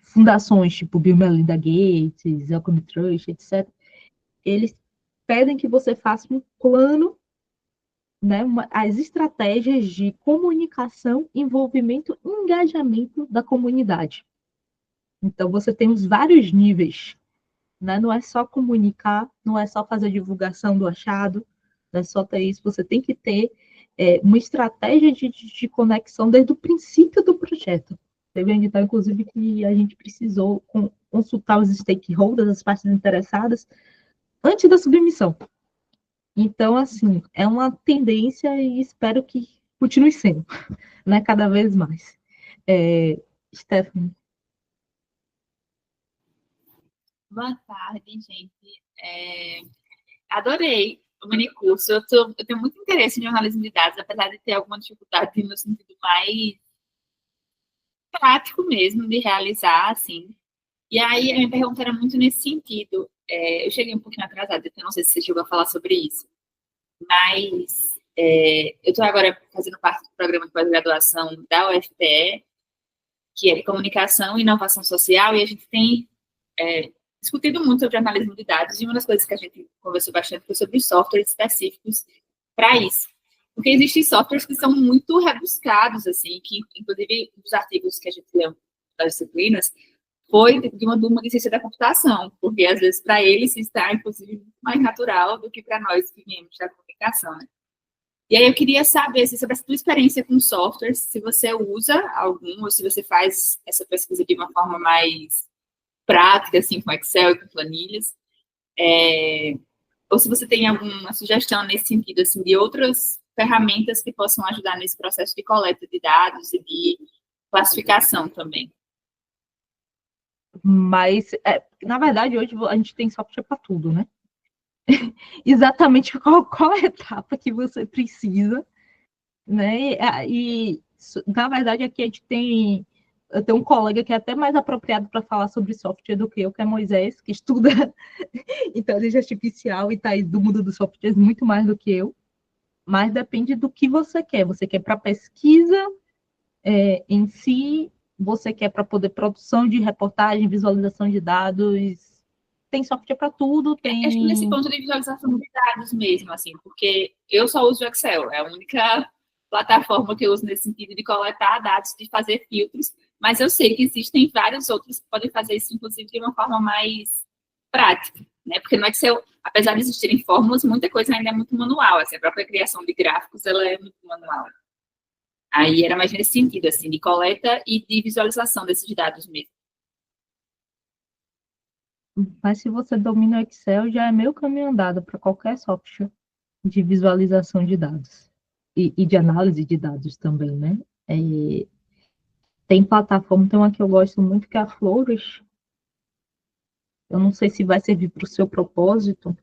fundações tipo Bill e Melinda Gates, Wellcome Trust, etc., eles pedem que você faça um plano, né, as estratégias de comunicação, envolvimento e engajamento da comunidade. Então, você tem os vários níveis, né? Não é só comunicar, não é só fazer divulgação do achado, não é só ter isso, você tem que ter uma estratégia de conexão desde o princípio do projeto. Teve um edital, inclusive, que a gente precisou consultar os stakeholders, as partes interessadas, antes da submissão. Então, assim, é uma tendência e espero que continue sendo, né, cada vez mais. Stephanie. Boa tarde, gente. Adorei o minicurso. Eu tenho muito interesse em jornalismo de dados, apesar de ter alguma dificuldade no sentido mais prático mesmo de realizar, assim. E aí, a minha pergunta era muito nesse sentido. Eu cheguei um pouquinho atrasada, então não sei se você chegou a falar sobre isso. Mas eu estou agora fazendo parte do programa de pós-graduação da UFPE, que é de Comunicação e Inovação Social, e a gente tem discutido muito sobre jornalismo de dados, e uma das coisas que a gente conversou bastante foi sobre softwares específicos para isso. Porque existem softwares que são muito rebuscados, assim, que, inclusive, os artigos que a gente leu das disciplinas foi de uma turma de ciência da computação, porque, às vezes, para eles, isso está, inclusive, muito mais natural do que para nós que viemos da comunicação, né? E aí eu queria saber assim, sobre a sua experiência com softwares, se você usa algum, ou se você faz essa pesquisa de uma forma mais prática, assim, com Excel e com planilhas, ou se você tem alguma sugestão nesse sentido, assim, de outras ferramentas que possam ajudar nesse processo de coleta de dados e de classificação também. Mas, na verdade, hoje a gente tem software para tudo, né? Exatamente qual a etapa que você precisa, né? Na verdade, aqui a gente tem... Eu tenho um colega que é até mais apropriado para falar sobre software do que eu, que é Moisés, que estuda inteligência artificial e está aí do mundo dos softwares muito mais do que eu. Mas depende do que você quer. Você quer para pesquisa em si, você quer para poder produção de reportagem, visualização de dados. Tem software para tudo, tem... Acho que nesse ponto de visualização de dados mesmo, assim, porque eu só uso o Excel, é a única plataforma que eu uso nesse sentido de coletar dados, de fazer filtros, mas eu sei que existem vários outros que podem fazer isso, inclusive, de uma forma mais prática, né? Porque no Excel, apesar de existirem fórmulas, muita coisa ainda é muito manual, assim, a própria criação de gráficos, ela é muito manual. Aí era mais nesse sentido, assim, de coleta e de visualização desses dados mesmo. Mas se você domina o Excel, já é meio caminho andado para qualquer software de visualização de dados e de análise de dados também, né? Tem plataforma, tem uma que eu gosto muito, que é a Flourish. Eu não sei se vai servir para o seu propósito,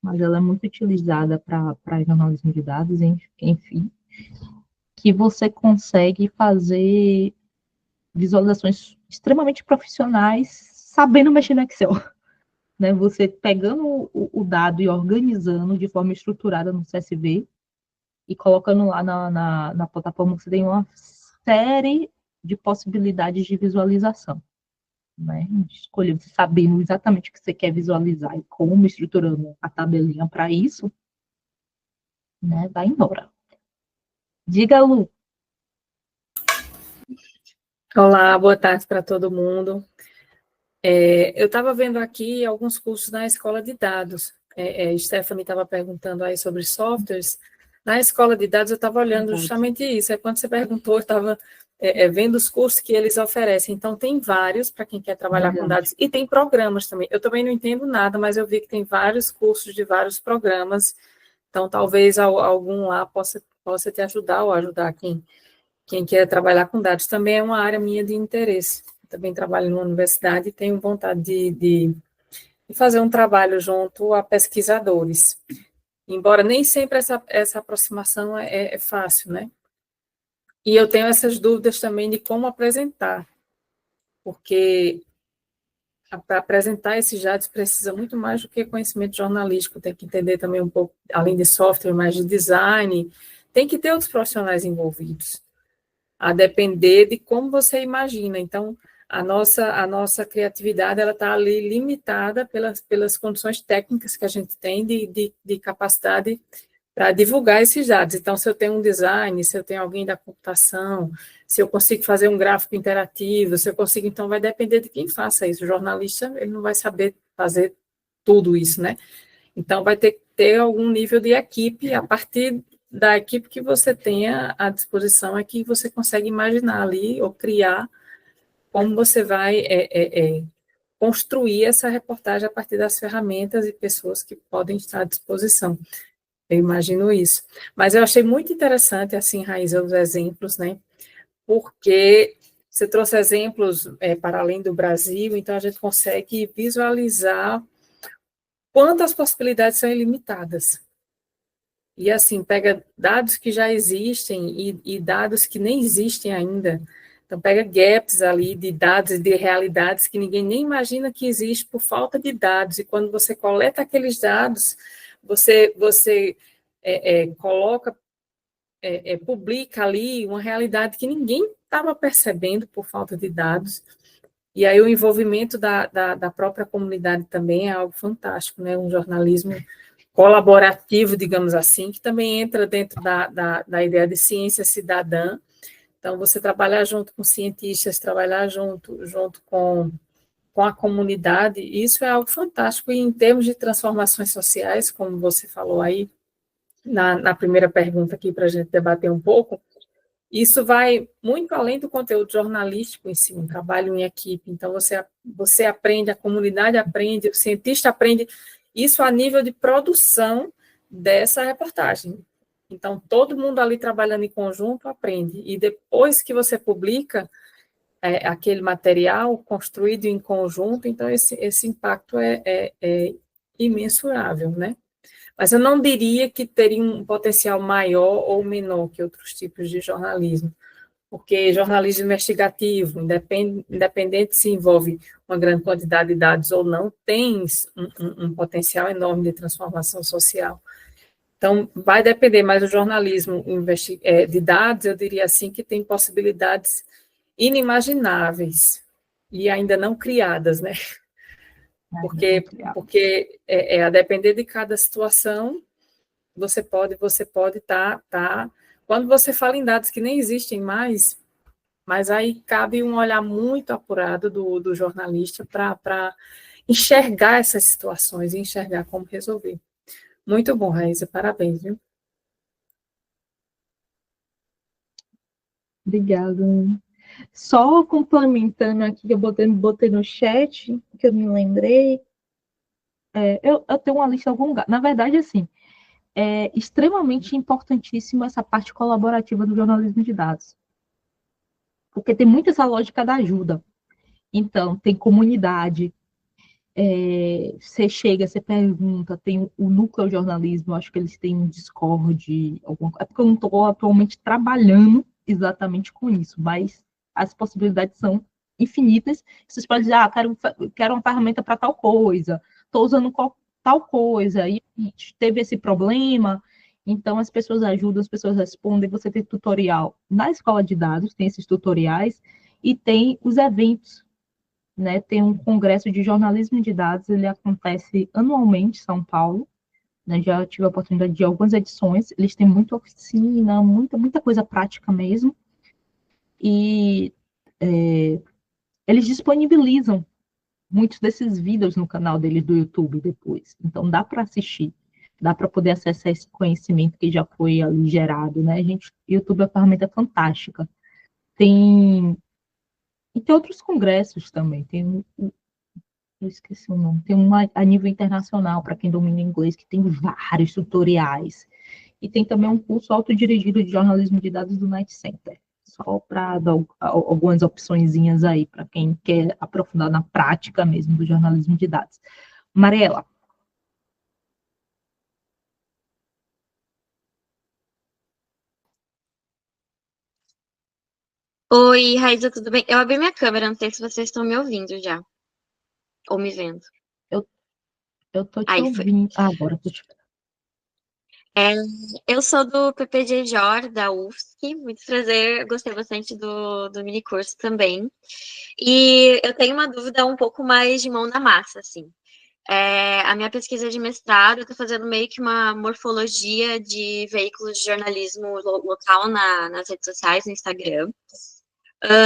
mas ela é muito utilizada para jornalismo de dados, enfim, que você consegue fazer visualizações extremamente profissionais sabendo mexer no Excel. Né, você pegando o dado e organizando de forma estruturada no CSV e colocando lá na plataforma, você tem uma série de possibilidades de visualização. Né? Escolher, você sabendo exatamente o que você quer visualizar e como estruturando a tabelinha para isso, né, vai embora. Diga, Lu. Olá, boa tarde para todo mundo. Eu estava vendo aqui alguns cursos na escola de dados. Stephanie estava perguntando aí sobre softwares. Na escola de dados, eu estava olhando justamente isso. Quando você perguntou, eu estava vendo os cursos que eles oferecem. Então, tem vários para quem quer trabalhar com dados. E tem programas também. Eu também não entendo nada, mas eu vi que tem vários cursos de vários programas. Então, talvez algum lá possa te ajudar ou ajudar quem quer trabalhar com dados. Também é uma área minha de interesse. Eu também trabalho numa universidade e tenho vontade de fazer um trabalho junto a pesquisadores. Embora nem sempre essa aproximação é fácil, né? E eu tenho essas dúvidas também de como apresentar, porque para apresentar esses dados precisa muito mais do que conhecimento jornalístico, tem que entender também um pouco, além de software, mais de design, tem que ter outros profissionais envolvidos, a depender de como você imagina. Então, a nossa criatividade ela está ali limitada pelas condições técnicas que a gente tem de capacidade para divulgar esses dados. Então, se eu tenho um design, se eu tenho alguém da computação, se eu consigo fazer um gráfico interativo, se eu consigo, então vai depender de quem faça isso. O jornalista, ele não vai saber fazer tudo isso, né? Então, vai ter que ter algum nível de equipe, a partir da equipe que você tenha à disposição é que você consegue imaginar ali, ou criar, como você vai construir essa reportagem a partir das ferramentas e pessoas que podem estar à disposição. Eu imagino isso. Mas eu achei muito interessante, assim, Raíssa, os exemplos, né? Porque você trouxe exemplos para além do Brasil, então a gente consegue visualizar quantas possibilidades são ilimitadas. E, assim, pega dados que já existem e dados que nem existem ainda. Então, pega gaps ali de dados e de realidades que ninguém nem imagina que existe por falta de dados. E quando você coleta aqueles dados, você coloca, publica ali uma realidade que ninguém estava percebendo por falta de dados. E aí o envolvimento da própria comunidade também é algo fantástico, né? Um jornalismo colaborativo, digamos assim, que também entra dentro da ideia de ciência cidadã. Então, você trabalhar junto com cientistas, trabalhar junto com a comunidade, isso é algo fantástico. E em termos de transformações sociais, como você falou aí, na primeira pergunta aqui para a gente debater um pouco, isso vai muito além do conteúdo jornalístico em si, um trabalho em equipe. Então, você aprende, a comunidade aprende, o cientista aprende, isso a nível de produção dessa reportagem. Então, todo mundo ali trabalhando em conjunto aprende. E depois que você publica aquele material construído em conjunto, então esse impacto é imensurável, né? Mas eu não diria que teria um potencial maior ou menor que outros tipos de jornalismo, porque jornalismo investigativo, independente se envolve uma grande quantidade de dados ou não, tem um potencial enorme de transformação social. Então, vai depender, mas o jornalismo de dados, eu diria assim, que tem possibilidades inimagináveis e ainda não criadas, né? Porque a depender de cada situação, você pode estar. Quando você fala em dados que nem existem mais, mas aí cabe um olhar muito apurado do jornalista para enxergar essas situações e enxergar como resolver. Muito bom, Raíssa, parabéns, viu? Obrigada. Só complementando aqui, que eu botei no chat, que eu me lembrei. Eu tenho uma lista em algum lugar. Na verdade, assim, é extremamente importantíssimo essa parte colaborativa do jornalismo de dados. Porque tem muito essa lógica da ajuda. Então, tem comunidade, você chega, você pergunta, tem o núcleo jornalismo, eu acho que eles têm um Discord, é porque eu não estou atualmente trabalhando exatamente com isso, mas as possibilidades são infinitas. Vocês podem dizer, quero uma ferramenta para tal coisa, estou usando tal coisa, e teve esse problema, então as pessoas ajudam, as pessoas respondem, você tem tutorial na escola de dados, tem esses tutoriais, e tem os eventos, né? Tem um congresso de jornalismo de dados, ele acontece anualmente em São Paulo, né? Já tive a oportunidade de algumas edições, eles têm muita oficina, muita coisa prática mesmo, e eles disponibilizam muitos desses vídeos no canal deles do YouTube depois, então dá para assistir, dá para poder acessar esse conhecimento que já foi ali gerado, né? YouTube é uma ferramenta fantástica. E tem outros congressos também, eu esqueci o nome, tem uma a nível internacional, para quem domina inglês, que tem vários tutoriais. E tem também um curso autodirigido de jornalismo de dados do Night Center, só para dar algumas opçõezinhas aí, para quem quer aprofundar na prática mesmo do jornalismo de dados. Mariela. Oi, Raíssa, tudo bem? Eu abri minha câmera, não sei se vocês estão me ouvindo já, ou me vendo. Eu tô te Aí foi. ouvindo. Agora tô te vendo. Eu sou do PPG-JOR, da UFSC, muito prazer, gostei bastante do mini curso também. E eu tenho uma dúvida um pouco mais de mão na massa, assim. A minha pesquisa de mestrado, eu tô fazendo meio que uma morfologia de veículos de jornalismo local nas redes sociais, no Instagram.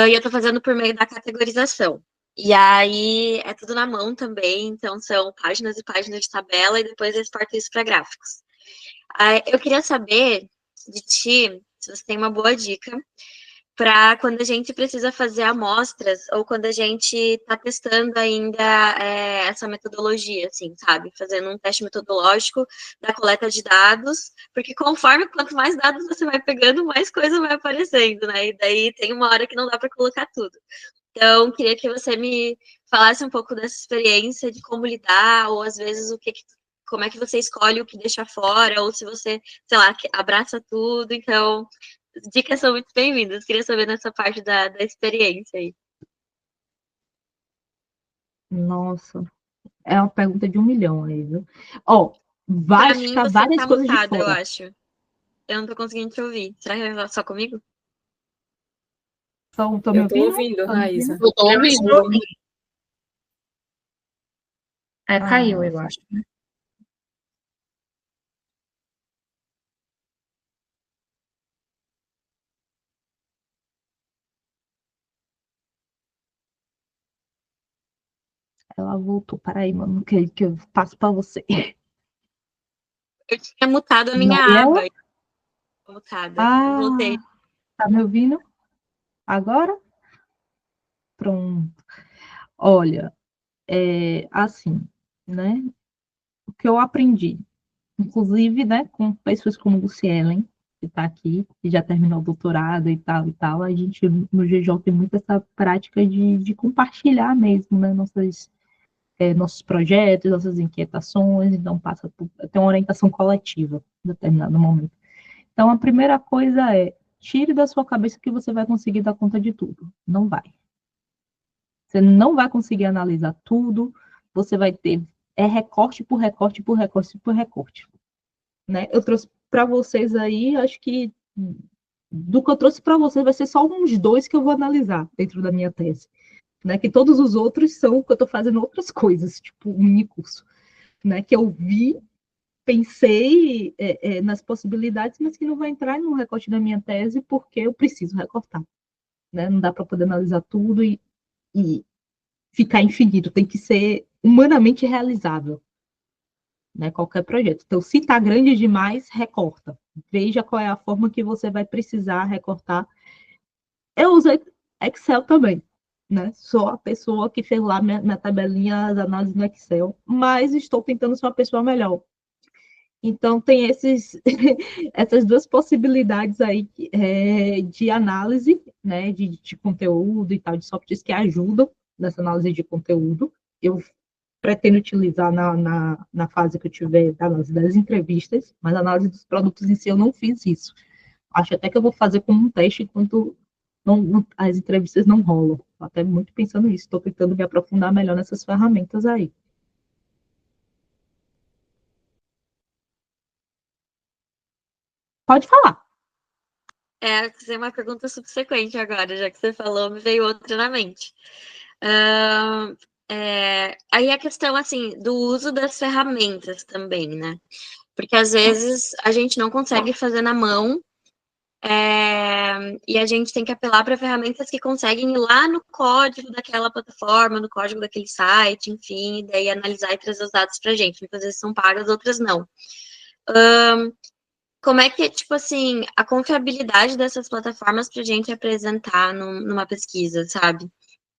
E eu tô fazendo por meio da categorização. E aí é tudo na mão também, então são páginas e páginas de tabela e depois eu exporto isso para gráficos. Eu queria saber de ti, se você tem uma boa dica, para quando a gente precisa fazer amostras ou quando a gente está testando ainda essa metodologia, assim, sabe? Fazendo um teste metodológico da coleta de dados, porque conforme quanto mais dados você vai pegando, mais coisa vai aparecendo, né? E daí tem uma hora que não dá para colocar tudo. Então, queria que você me falasse um pouco dessa experiência de como lidar, ou às vezes como é que você escolhe o que deixa fora, ou se você, sei lá, abraça tudo. Então, dicas são muito bem-vindas. Queria saber nessa parte da experiência aí. Nossa, é uma pergunta de 1 milhão aí, viu? Ó, vai Pra mim, ficar você várias tá coisas de mutada, eu fora. acho. Eu não tô conseguindo te ouvir. Será que é só comigo? Estão me Eu estou ouvindo? ouvindo, Estão me ouvindo? Raíssa. Eu tô ouvindo. Caiu, eu acho. Ela voltou. Peraí, mano, que eu passo para você. Eu tinha mutado a minha Mariela? aba. Mutada. Voltei. Tá me ouvindo? Agora? Pronto. Olha, assim, né? O que eu aprendi, inclusive, né, com pessoas como Lucielen, que está aqui, que já terminou o doutorado e tal, a gente no GJ tem muito essa prática de compartilhar mesmo, né, nossos projetos, nossas inquietações, então passa por tem uma orientação coletiva em determinado momento. Então, a primeira coisa é, tire da sua cabeça que você vai conseguir dar conta de tudo. Não vai. Você não vai conseguir analisar tudo, você vai ter recorte por recorte por recorte por recorte. Né? Eu trouxe para vocês aí, acho que do que eu trouxe para vocês vai ser só uns 2 que eu vou analisar dentro da minha tese. Né? Que todos os outros são que eu estou fazendo outras coisas, tipo um mini curso. Né? Que eu vi, pensei nas possibilidades, mas que não vai entrar no recorte da minha tese porque eu preciso recortar. Né? Não dá para poder analisar tudo e ficar infinito, tem que ser humanamente realizável, né? Qualquer projeto. Então, se está grande demais, recorta. Veja qual é a forma que você vai precisar recortar. Eu usei Excel também, né? Sou a pessoa que fez lá minha tabelinha de análise no Excel, mas estou tentando ser uma pessoa melhor. Então, tem essas 2 possibilidades aí de análise, né, de conteúdo e tal, de softwares que ajudam nessa análise de conteúdo. Eu pretendo utilizar na fase que eu tiver da análise das entrevistas, mas a análise dos produtos em si eu não fiz isso. Acho até que eu vou fazer como um teste enquanto as entrevistas não rolam. Estou até muito pensando nisso, estou tentando me aprofundar melhor nessas ferramentas aí. Pode falar. Vou fazer uma pergunta subsequente agora, já que você falou, me veio outra na mente. Aí a questão, assim, do uso das ferramentas também, né? Porque às vezes a gente não consegue fazer na mão e a gente tem que apelar para ferramentas que conseguem ir lá no código daquela plataforma, no código daquele site, enfim, e daí analisar e trazer os dados para a gente. Muitas vezes são pagas, outras não. Como é que, tipo assim, a confiabilidade dessas plataformas para a gente apresentar numa pesquisa, sabe?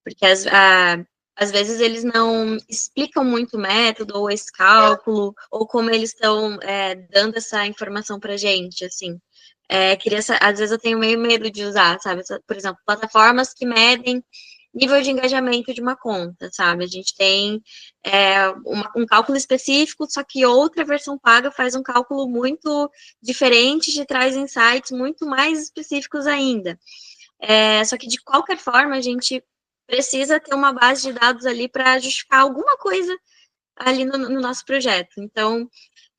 Porque às vezes eles não explicam muito o método, ou esse cálculo, ou como eles estão dando essa informação para a gente, assim. Às vezes eu tenho meio medo de usar, sabe? Por exemplo, plataformas que medem nível de engajamento de uma conta, sabe? A gente tem um cálculo específico, só que outra versão paga faz um cálculo muito diferente, te traz insights muito mais específicos ainda. Só que, de qualquer forma, a gente precisa ter uma base de dados ali para justificar alguma coisa ali no nosso projeto. Então,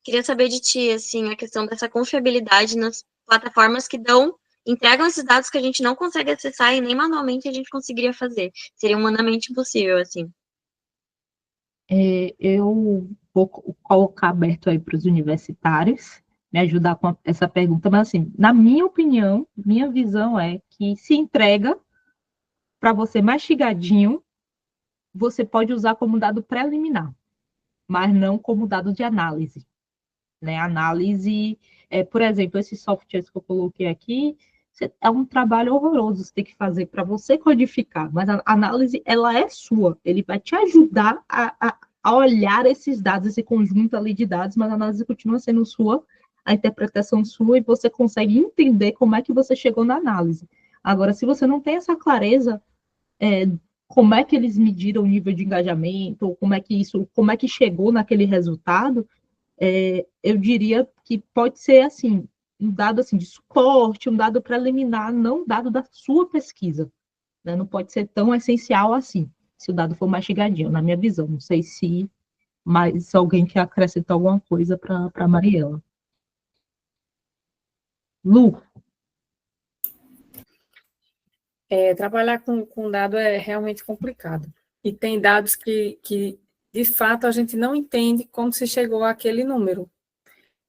queria saber de ti, assim, a questão dessa confiabilidade nas plataformas que entregam esses dados que a gente não consegue acessar e nem manualmente a gente conseguiria fazer. Seria humanamente impossível, assim. Eu vou colocar aberto aí para os universitários, me ajudar com essa pergunta, mas assim, na minha opinião, minha visão é que se entrega para você mastigadinho, você pode usar como dado preliminar, mas não como dado de análise. Né? Análise, por exemplo, esses softwares que eu coloquei aqui, é um trabalho horroroso você tem que fazer para você codificar, mas a análise, ela é sua, ele vai te ajudar a olhar esses dados, esse conjunto ali de dados, mas a análise continua sendo sua, a interpretação sua, e você consegue entender como é que você chegou na análise. Agora, se você não tem essa clareza, como é que eles mediram o nível de engajamento, ou como é que chegou naquele resultado, eu diria que pode ser assim, um dado assim, de suporte, um dado preliminar, não um dado da sua pesquisa. Né? Não pode ser tão essencial assim, se o dado for mastigadinho, na minha visão. Não sei se mais alguém quer acrescentar alguma coisa para a Mariela. Lu? Trabalhar com dado é realmente complicado. E tem dados que, de fato, a gente não entende como se chegou àquele número.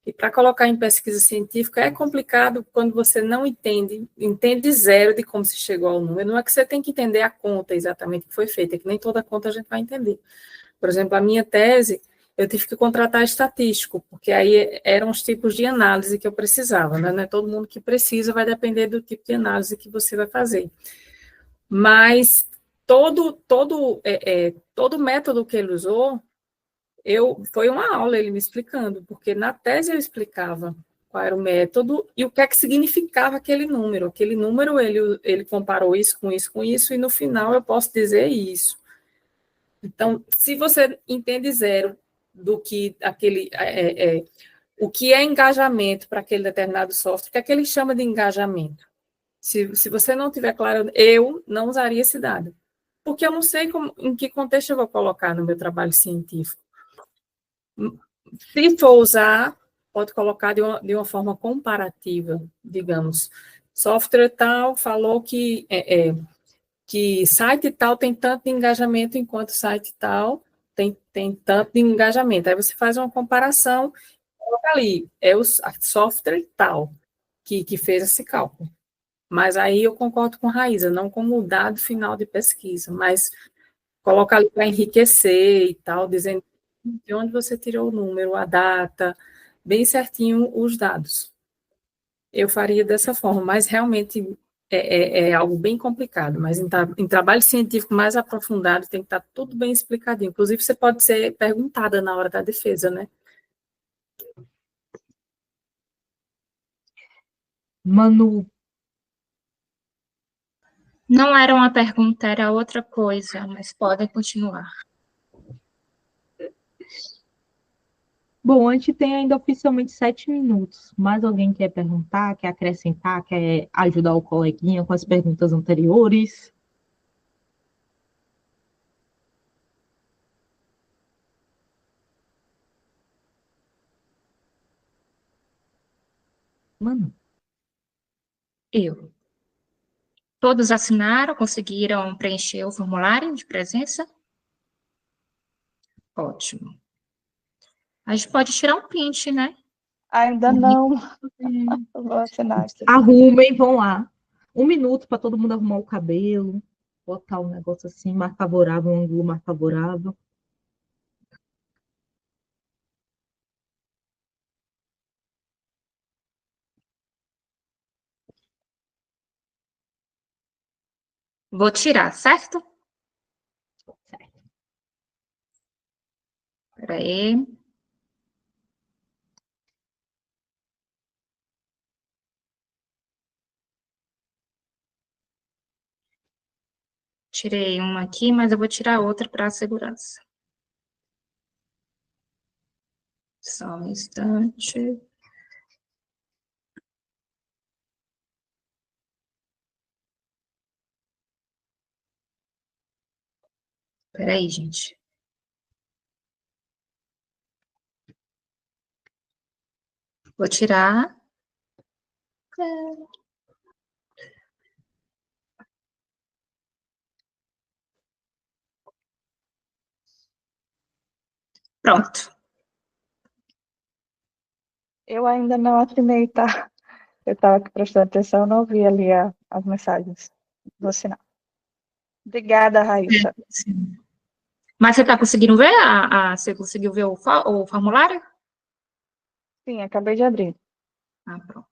E para colocar em pesquisa científica é complicado quando você não entende zero de como se chegou ao número. Não é que você tem que entender a conta exatamente que foi feita, é que nem toda conta a gente vai entender. Por exemplo, a minha tese, eu tive que contratar estatístico, porque aí eram os tipos de análise que eu precisava, né? Não é todo mundo que precisa, vai depender do tipo de análise que você vai fazer. Mas todo método que ele usou, foi uma aula ele me explicando, porque na tese eu explicava qual era o método e o que é que significava aquele número. Aquele número, ele comparou isso com isso com isso, e no final eu posso dizer isso. Então, se você entende zero do que o que é engajamento para aquele determinado software, o que é que ele chama de engajamento? Se você não tiver claro, eu não usaria esse dado, porque eu não sei em que contexto eu vou colocar no meu trabalho científico. Se for usar, pode colocar de uma forma comparativa, digamos. Software tal falou que site tal tem tanto de engajamento, enquanto site tal tem tanto de engajamento. Aí você faz uma comparação, coloca ali, é o software tal que fez esse cálculo. Mas aí eu concordo com a Raíza, não como o dado final de pesquisa, mas coloca ali para enriquecer e tal, dizendo de onde você tirou o número, a data, bem certinho os dados. Eu faria dessa forma, mas realmente é algo bem complicado, mas em trabalho científico mais aprofundado tem que estar tudo bem explicadinho. Inclusive, você pode ser perguntada na hora da defesa, né? Manu, Não era uma pergunta, era outra coisa, mas podem continuar. bom, a gente tem ainda oficialmente 7 minutos. Mais alguém quer perguntar, quer acrescentar, quer ajudar o coleguinha com as perguntas anteriores? Manu. Eu. Todos assinaram, conseguiram preencher o formulário de presença? Ótimo. A gente pode tirar um print, né? Ainda não. Eu vou assinar aqui. Arrumem, vão lá. 1 minuto para todo mundo arrumar o cabelo, botar um negócio assim, mais favorável, um ângulo mais favorável. Vou tirar, certo? Certo. Espera aí. Tirei uma aqui, mas eu vou tirar outra para a segurança. Só um instante. Espera aí, gente. Vou tirar. Pronto. Eu ainda não assinei, tá? Eu estava aqui prestando atenção, não vi ali as mensagens. Vou assinar. Obrigada, Raíssa. Mas você está conseguindo ver? Você conseguiu ver o formulário? Sim, acabei de abrir. Ah, pronto.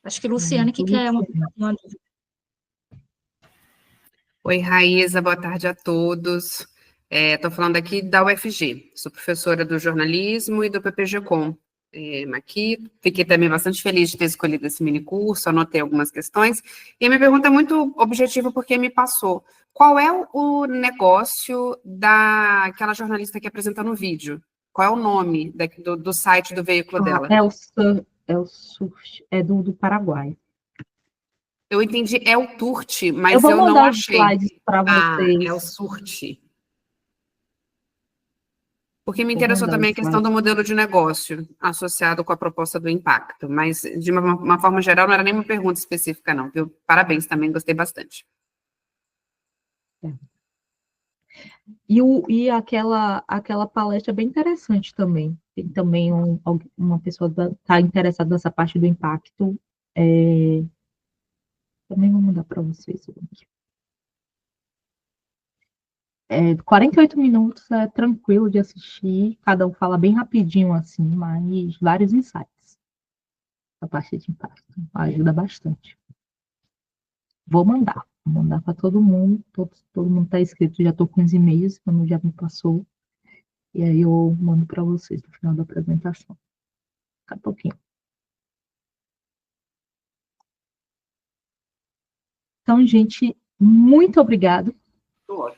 Acho que Luciane que quer uma dúvida. Oi, Raíza, boa tarde a todos. Estou falando aqui da UFG, sou professora do jornalismo e do PPG-Com. Aqui, fiquei também bastante feliz de ter escolhido esse mini curso, anotei algumas questões, e a minha pergunta é muito objetiva porque me passou. Qual é o negócio daquela jornalista que apresenta no vídeo? Qual é o nome do site do veículo dela? É do Paraguai. Eu entendi, é o Turte, mas eu vou eu não mandar os achei. slides para vocês. É o Surte. Porque me Vou interessou mandar também a os questão do slides. modelo de negócio associado com a proposta do impacto, mas de uma forma geral não era nem uma pergunta específica não, viu? Parabéns também, gostei bastante. E aquela palestra é bem interessante também. Tem também uma pessoa que está interessada nessa parte do impacto. Também vou mandar para vocês o link. 48 minutos é tranquilo de assistir, cada um fala bem rapidinho assim, mas vários insights. A parte de impacto ajuda bastante. Vou mandar para todo mundo, todo mundo está inscrito, já estou com os e-mails, quando já me passou, e aí eu mando para vocês no final da apresentação. Daqui a pouquinho. Então, gente, muito obrigado.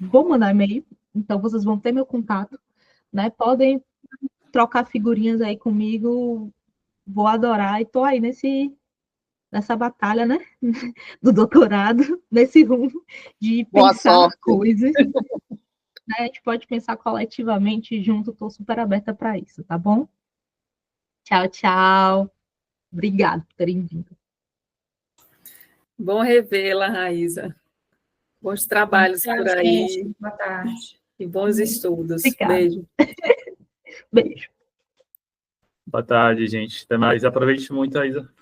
Vou mandar e-mail, então vocês vão ter meu contato, né? Podem trocar figurinhas aí comigo, vou adorar, e tô aí nessa batalha, né? Do doutorado, nesse rumo de Boa pensar sorte. coisas. Né? A gente pode pensar coletivamente junto, estou super aberta para isso, tá bom? Tchau, tchau. Obrigada por terem vindo. Bom revê-la, Raíza. Bons trabalhos por aí. Boa tarde. E bons estudos. Obrigada. Beijo. Beijo. Boa tarde, gente. Até mais. Aproveite muito, Raíza.